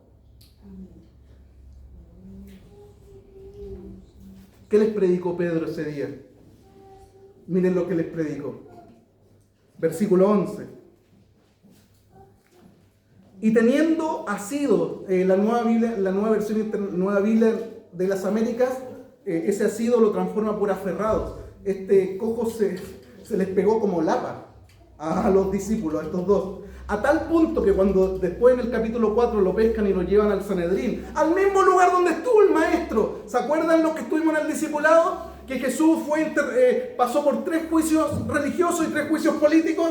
¿Qué les predicó Pedro ese día? Miren lo que les predicó. Versículo 11. Y teniendo asido, la nueva versión Nueva Biblia de las Américas, ese asido lo transforma por aferrados. Este cojo se les pegó como lapa a los discípulos, a estos dos. A tal punto que cuando después en el capítulo 4 lo pescan y lo llevan al Sanedrín, al mismo lugar donde estuvo el maestro. ¿Se acuerdan los que estuvimos en el discipulado? Que Jesús pasó por 3 juicios religiosos y 3 juicios políticos.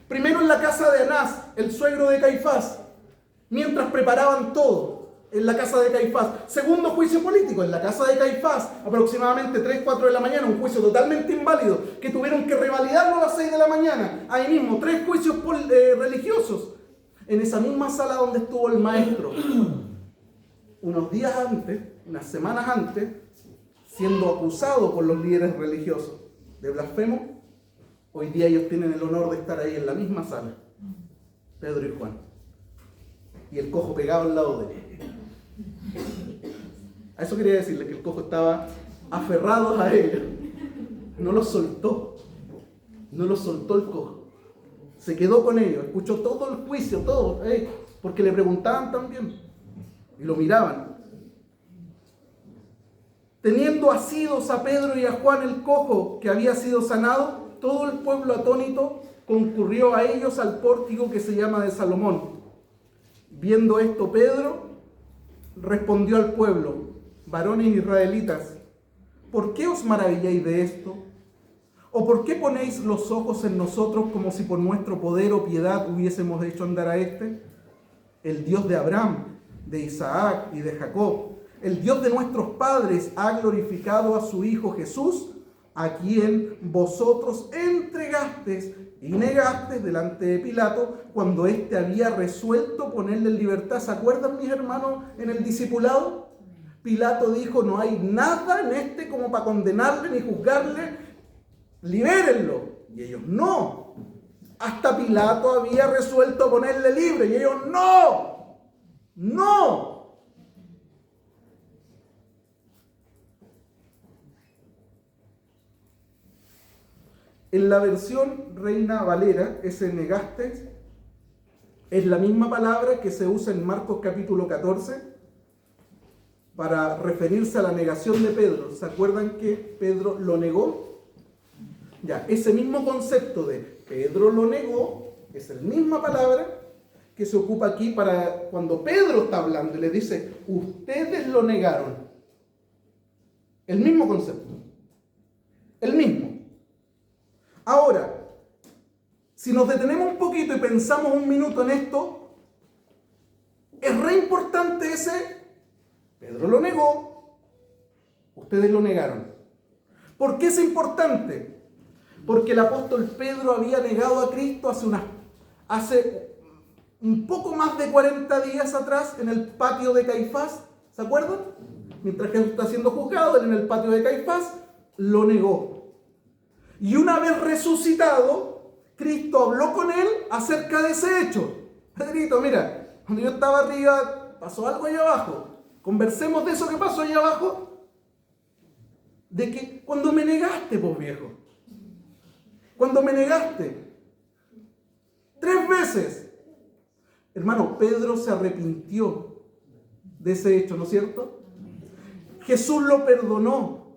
Primero en la casa de Anás, el suegro de Caifás, mientras preparaban todo en la casa de Caifás. Segundo juicio político, en la casa de Caifás, aproximadamente 3, 4 de la mañana, un juicio totalmente inválido, que tuvieron que revalidarlo a las 6 de la mañana. Ahí mismo, 3 juicios religiosos, en esa misma sala donde estuvo el maestro. Unos días antes, unas semanas antes, siendo acusado por los líderes religiosos de blasfemo, hoy día ellos tienen el honor de estar ahí en la misma sala, Pedro y Juan, y el cojo pegado al lado de él. A eso quería decirle, que el cojo estaba aferrado a ellos, no los soltó el cojo, se quedó con ellos, escuchó todo el juicio, todo, porque le preguntaban también y lo miraban. Teniendo asidos a Pedro y a Juan el cojo que había sido sanado, todo el pueblo atónito concurrió a ellos al pórtico que se llama de Salomón. Viendo esto, Pedro respondió al pueblo: varones israelitas, ¿por qué os maravilláis de esto? ¿O por qué ponéis los ojos en nosotros como si por nuestro poder o piedad hubiésemos hecho andar a este? El Dios de Abraham, de Isaac y de Jacob, el Dios de nuestros padres, ha glorificado a su Hijo Jesús, a quien vosotros entregasteis y negasteis delante de Pilato cuando éste había resuelto ponerle en libertad. ¿Se acuerdan, mis hermanos, en el discipulado? Pilato dijo: no hay nada en este como para condenarle ni juzgarle. libérenlo. Y ellos no. Hasta Pilato había resuelto ponerle libre y ellos no. No. En la versión Reina Valera, ese negaste es la misma palabra que se usa en Marcos capítulo 14 para referirse a la negación de Pedro. ¿Se acuerdan que Pedro lo negó? Ya, ese mismo concepto de Pedro lo negó es la misma palabra que se ocupa aquí para cuando Pedro está hablando y le dice, ustedes lo negaron. El mismo concepto. El mismo. Ahora, si nos detenemos un poquito y pensamos un minuto en esto, es re importante ese, Pedro lo negó, ustedes lo negaron. ¿Por qué es importante? Porque el apóstol Pedro había negado a Cristo hace un poco más de 40 días atrás en el patio de Caifás, ¿se acuerdan? Mientras Jesús está siendo juzgado, él en el patio de Caifás lo negó. Y una vez resucitado, Cristo habló con él acerca de ese hecho. Pedrito, mira, cuando yo estaba arriba, pasó algo allá abajo. Conversemos de eso que pasó allá abajo. De que cuando me negaste, pues viejo. Cuando me negaste. 3 veces. Hermano, Pedro se arrepintió de ese hecho, ¿no es cierto? Jesús lo perdonó,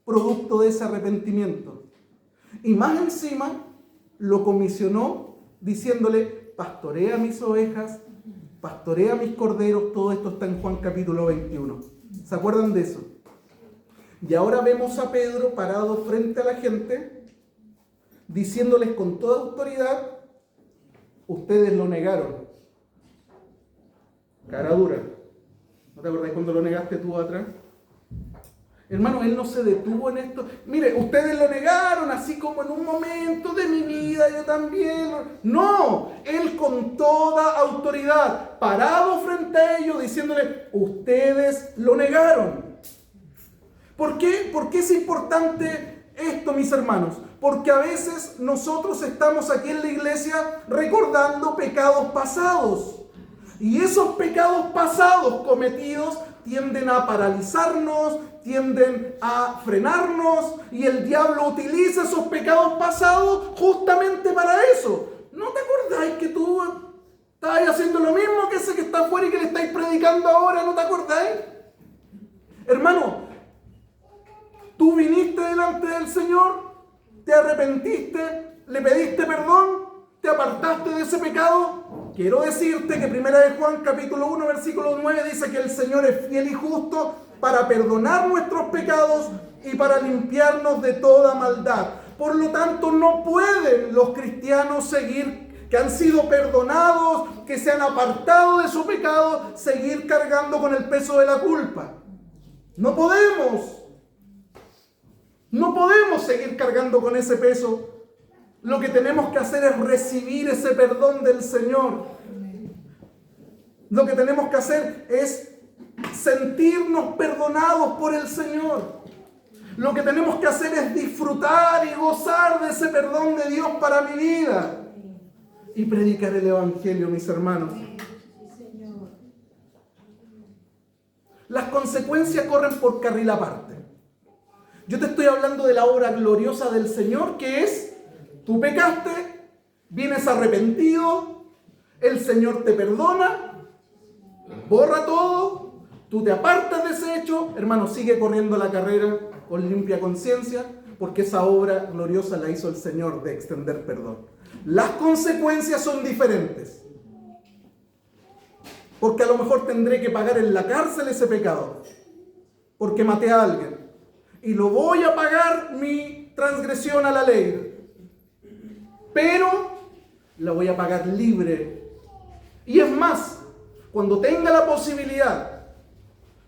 producto de ese arrepentimiento. Y más encima, lo comisionó diciéndole, pastorea mis ovejas, pastorea mis corderos. Todo esto está en Juan capítulo 21. ¿Se acuerdan de eso? Y ahora vemos a Pedro parado frente a la gente, diciéndoles con toda autoridad, ustedes lo negaron. Cara dura. ¿No te acordás cuando lo negaste tú atrás? Hermano, él no se detuvo en esto. Mire, ustedes lo negaron, así como en un momento de mi vida, yo también. No, él con toda autoridad, parado frente a ellos, diciéndole, ustedes lo negaron. ¿Por qué? ¿Por qué es importante esto, mis hermanos? Porque a veces nosotros estamos aquí en la iglesia recordando pecados pasados. Y esos pecados pasados cometidos tienden a paralizarnos, tienden a frenarnos, y el diablo utiliza esos pecados pasados justamente para eso. ¿No te acordáis que tú estabas haciendo lo mismo que ese que está afuera y que le estáis predicando ahora? ¿No te acordáis? Hermano, tú viniste delante del Señor, te arrepentiste, le pediste perdón, te apartaste de ese pecado. Quiero decirte que 1 Juan capítulo 1 versículo 9 dice que el Señor es fiel y justo para perdonar nuestros pecados y para limpiarnos de toda maldad. Por lo tanto, no pueden los cristianos seguir, que han sido perdonados, que se han apartado de su pecado, seguir cargando con el peso de la culpa. No podemos. No podemos seguir cargando con ese peso. Lo que tenemos que hacer es recibir ese perdón del Señor. Lo que tenemos que hacer es sentirnos perdonados por el Señor. Lo que tenemos que hacer es disfrutar y gozar de ese perdón de Dios para mi vida. Y predicar el Evangelio, mis hermanos. Las consecuencias corren por carril aparte. Yo te estoy hablando de la obra gloriosa del Señor, que es, tú pecaste, vienes arrepentido, el Señor te perdona, borra todo, tú te apartas de ese hecho, hermano, sigue corriendo la carrera con limpia conciencia, porque esa obra gloriosa la hizo el Señor de extender perdón. Las consecuencias son diferentes, porque a lo mejor tendré que pagar en la cárcel ese pecado, porque maté a alguien, y lo voy a pagar mi transgresión a la ley. Pero la voy a pagar libre. Y es más, cuando tenga la posibilidad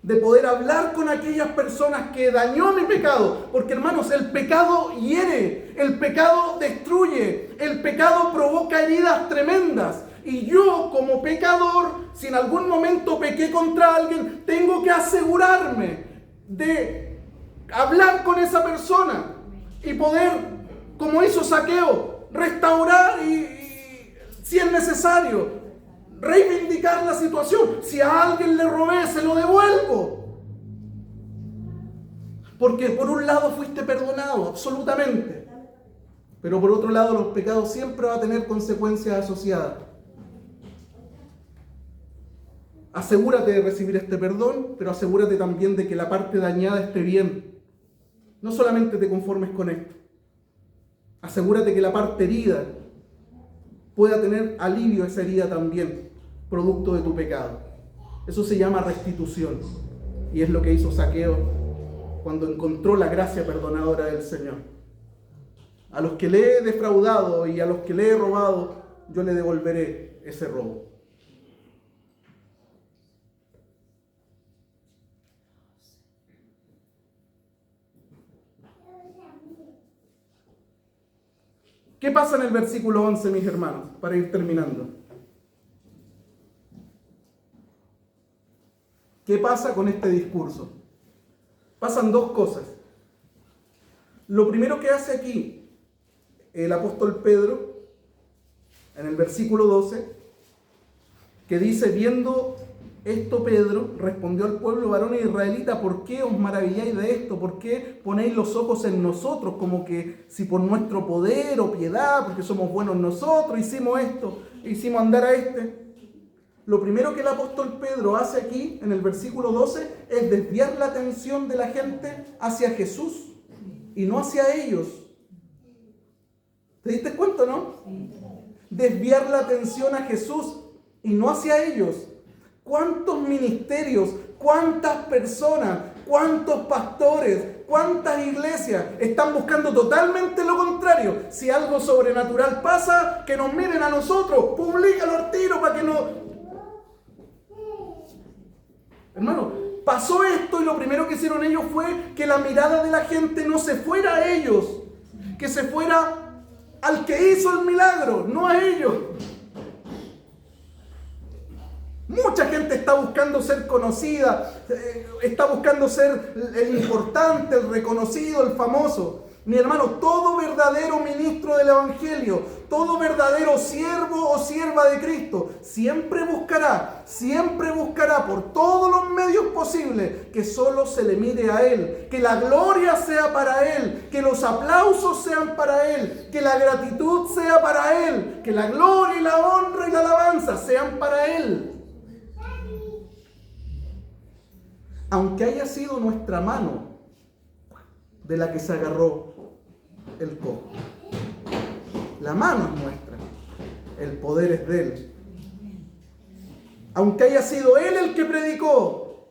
de poder hablar con aquellas personas que dañó mi pecado, porque hermanos, el pecado hiere, el pecado destruye, el pecado provoca heridas tremendas. Y yo, como pecador, si en algún momento pequé contra alguien, tengo que asegurarme de hablar con esa persona, y poder, como hizo Zaqueo, restaurar y si es necesario, reivindicar la situación. Si a alguien le robé, se lo devuelvo. Porque por un lado fuiste perdonado, absolutamente. Pero por otro lado, los pecados siempre van a tener consecuencias asociadas. Asegúrate de recibir este perdón, pero asegúrate también de que la parte dañada esté bien. No solamente te conformes con esto. Asegúrate que la parte herida pueda tener alivio a esa herida también, producto de tu pecado. Eso se llama restitución. Y es lo que hizo Zaqueo cuando encontró la gracia perdonadora del Señor. A los que le he defraudado y a los que le he robado, yo le devolveré ese robo. ¿Qué pasa en el versículo 11, mis hermanos? Para ir terminando. ¿Qué pasa con este discurso? Pasan dos cosas. Lo primero que hace aquí el apóstol Pedro, en el versículo 12, que dice: viendo esto, Pedro respondió al pueblo: varones israelitas, ¿por qué os maravilláis de esto? ¿Por qué ponéis los ojos en nosotros? Como que si por nuestro poder o piedad, porque somos buenos nosotros, hicimos esto, hicimos andar a este. Lo primero que el apóstol Pedro hace aquí, en el versículo 12, es desviar la atención de la gente hacia Jesús y no hacia ellos. ¿Te diste cuenta, no? Desviar la atención a Jesús y no hacia ellos. ¿Cuántos ministerios, cuántas personas, cuántos pastores, cuántas iglesias están buscando totalmente lo contrario? Si algo sobrenatural pasa, que nos miren a nosotros, públicalo al tiro para que no... Hermano, pasó esto y lo primero que hicieron ellos fue que la mirada de la gente no se fuera a ellos, que se fuera al que hizo el milagro, no a ellos. Mucha gente está buscando ser conocida, está buscando ser el importante, el reconocido, el famoso. Mi hermano, todo verdadero ministro del Evangelio, todo verdadero siervo o sierva de Cristo, siempre buscará por todos los medios posibles que solo se le mire a Él, que la gloria sea para Él, que los aplausos sean para Él, que la gratitud sea para Él, que la gloria y la honra y la alabanza sean para Él. Aunque haya sido nuestra mano de la que se agarró el cojo. La mano es nuestra, el poder es de Él. Aunque haya sido Él el que predicó,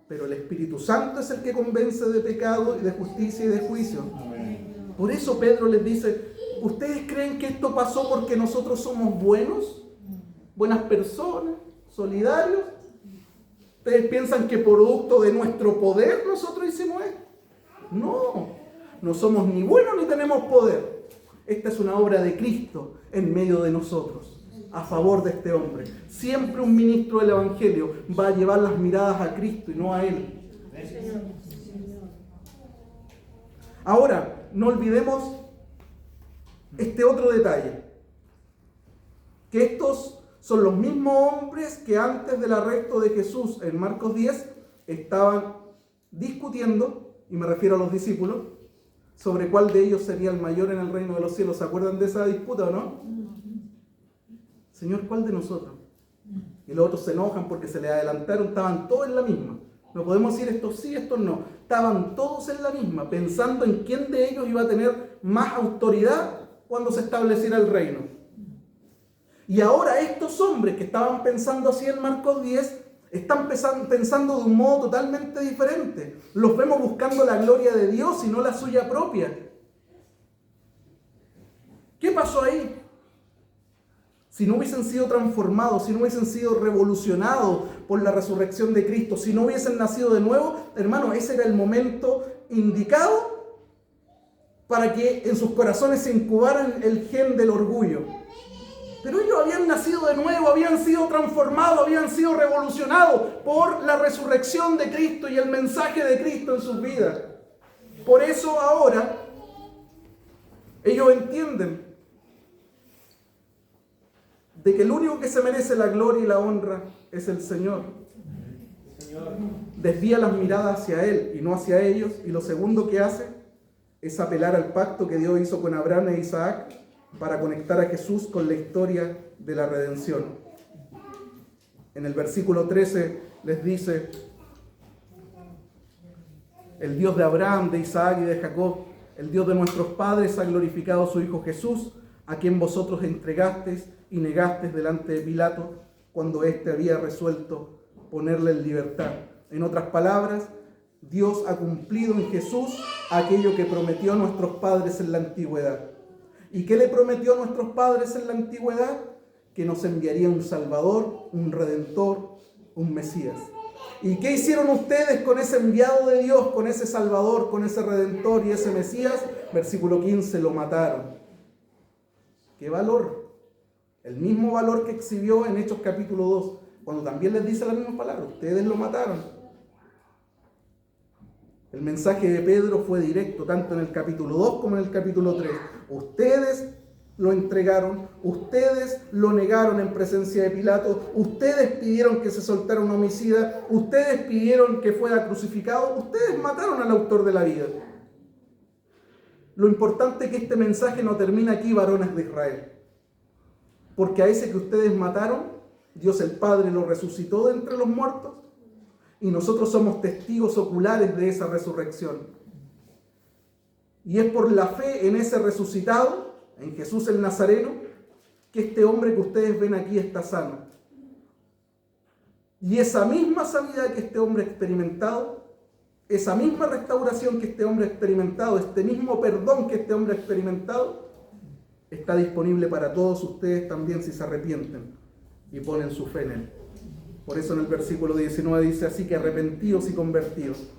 pero el Espíritu Santo es el que convence de pecado y de justicia y de juicio. Por eso Pedro les dice: ¿ustedes creen que esto pasó porque nosotros somos buenos? ¿Buenas personas? ¿Solidarios? ¿Ustedes piensan que producto de nuestro poder nosotros hicimos esto? No somos ni buenos ni tenemos poder. Esta es una obra de Cristo en medio de nosotros, a favor de este hombre. Siempre un ministro del Evangelio va a llevar las miradas a Cristo y no a Él. Ahora, no olvidemos este otro detalle, que estos son los mismos hombres que antes del arresto de Jesús en Marcos 10 estaban discutiendo, y me refiero a los discípulos, sobre cuál de ellos sería el mayor en el reino de los cielos. ¿Se acuerdan de esa disputa o no? Señor, ¿cuál de nosotros? Y los otros se enojan porque se les adelantaron, estaban todos en la misma. No podemos decir estos sí, estos no. Estaban todos en la misma, pensando en quién de ellos iba a tener más autoridad cuando se estableciera el reino. Y ahora estos hombres que estaban pensando así en Marcos 10, están pensando de un modo totalmente diferente. Los vemos buscando la gloria de Dios y no la suya propia. ¿Qué pasó ahí? Si no hubiesen sido transformados, si no hubiesen sido revolucionados por la resurrección de Cristo, si no hubiesen nacido de nuevo, hermano, ese era el momento indicado para que en sus corazones se incubaran el gen del orgullo. Pero ellos habían nacido de nuevo, habían sido transformados, habían sido revolucionados por la resurrección de Cristo y el mensaje de Cristo en sus vidas. Por eso ahora Ellos entienden de que el único que se merece la gloria y la honra es el Señor. Desvía las miradas hacia Él y no hacia ellos, y lo segundo que hace es apelar al pacto que Dios hizo con Abraham e Isaac para conectar a Jesús con la historia de la redención. En el versículo 13 les dice: el Dios de Abraham, de Isaac y de Jacob, el Dios de nuestros padres, ha glorificado a su Hijo Jesús, a quien vosotros entregasteis y negasteis delante de Pilato, cuando éste había resuelto ponerle en libertad. En otras palabras, Dios ha cumplido en Jesús aquello que prometió a nuestros padres en la antigüedad. ¿Y qué le prometió a nuestros padres en la antigüedad? Que nos enviaría un Salvador, un Redentor, un Mesías. ¿Y qué hicieron ustedes con ese enviado de Dios, con ese Salvador, con ese Redentor y ese Mesías? Versículo 15, lo mataron. ¿Qué valor? El mismo valor que exhibió en Hechos capítulo 2, cuando también les dice la misma palabra: ustedes lo mataron. El mensaje de Pedro fue directo, tanto en el capítulo 2 como en el capítulo 3. Ustedes lo entregaron, ustedes lo negaron en presencia de Pilato, ustedes pidieron que se soltara un homicida, ustedes pidieron que fuera crucificado, ustedes mataron al autor de la vida. Lo importante es que este mensaje no termina aquí, varones de Israel, porque a ese que ustedes mataron, Dios el Padre lo resucitó de entre los muertos, y nosotros somos testigos oculares de esa resurrección. Y es por la fe en ese resucitado, en Jesús el Nazareno, que este hombre que ustedes ven aquí está sano. Y esa misma sanidad que este hombre ha experimentado, esa misma restauración que este hombre ha experimentado, este mismo perdón que este hombre ha experimentado, está disponible para todos ustedes también si se arrepienten y ponen su fe en Él. Por eso en el versículo 19 dice: así que arrepentíos y convertíos,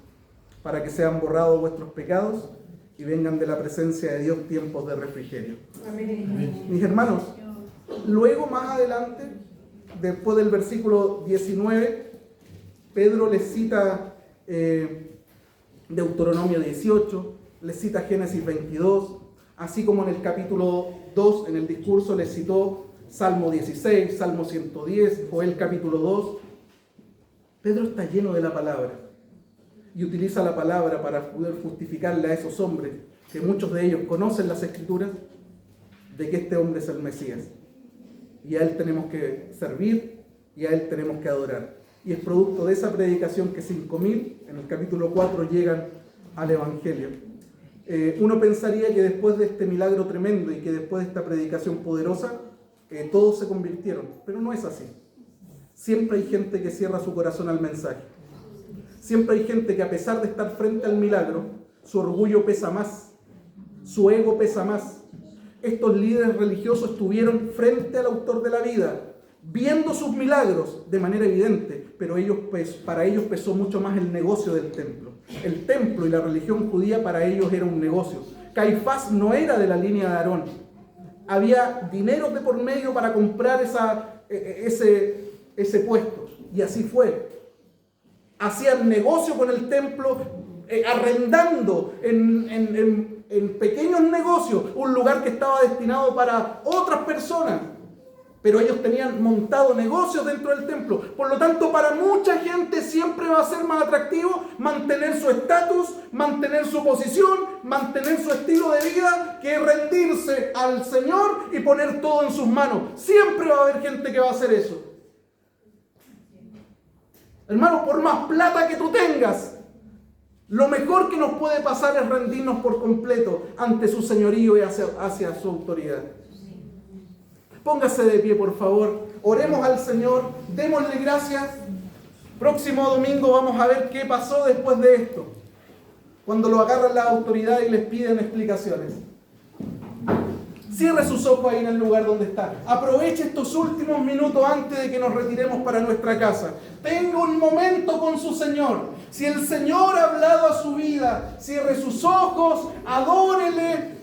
para que sean borrados vuestros pecados y vengan de la presencia de Dios tiempos de refrigerio. Amén. Mis hermanos, luego más adelante, después del versículo 19, Pedro les cita Deuteronomio 18, les cita Génesis 22, así como en el capítulo 2, en el discurso, les citó Salmo 16, Salmo 110, Joel capítulo 2. Pedro está lleno de la palabra y utiliza la palabra para poder justificarle a esos hombres, que muchos de ellos conocen las Escrituras, de que este hombre es el Mesías. Y a Él tenemos que servir y a Él tenemos que adorar. Y es producto de esa predicación que 5.000 en el capítulo 4 llegan al Evangelio. Uno pensaría que después de este milagro tremendo y que después de esta predicación poderosa, todos se convirtieron, pero no es así. Siempre hay gente que cierra su corazón al mensaje. Siempre hay gente que, a pesar de estar frente al milagro, su orgullo pesa más, su ego pesa más. Estos líderes religiosos estuvieron frente al autor de la vida, viendo sus milagros de manera evidente, pero para ellos pesó mucho más el negocio del templo. El templo y la religión judía para ellos era un negocio. Caifás no era de la línea de Aarón. Había dinero de por medio para comprar ese puesto, y así fue. Hacían negocio con el templo, arrendando en pequeños negocios un lugar que estaba destinado para otras personas. Pero ellos tenían montado negocios dentro del templo. Por lo tanto, para mucha gente siempre va a ser más atractivo mantener su estatus, mantener su posición, mantener su estilo de vida, que rendirse al Señor y poner todo en sus manos. Siempre va a haber gente que va a hacer eso. Hermano, por más plata que tú tengas, lo mejor que nos puede pasar es rendirnos por completo ante su señorío y hacia su autoridad. Póngase de pie, por favor. Oremos al Señor, démosle gracias. Próximo domingo vamos a ver qué pasó después de esto, cuando lo agarran las autoridades y les piden explicaciones. Cierre sus ojos ahí en el lugar donde está. Aproveche estos últimos minutos antes de que nos retiremos para nuestra casa. Tenga un momento con su Señor. Si el Señor ha hablado a su vida, cierre sus ojos, adórele,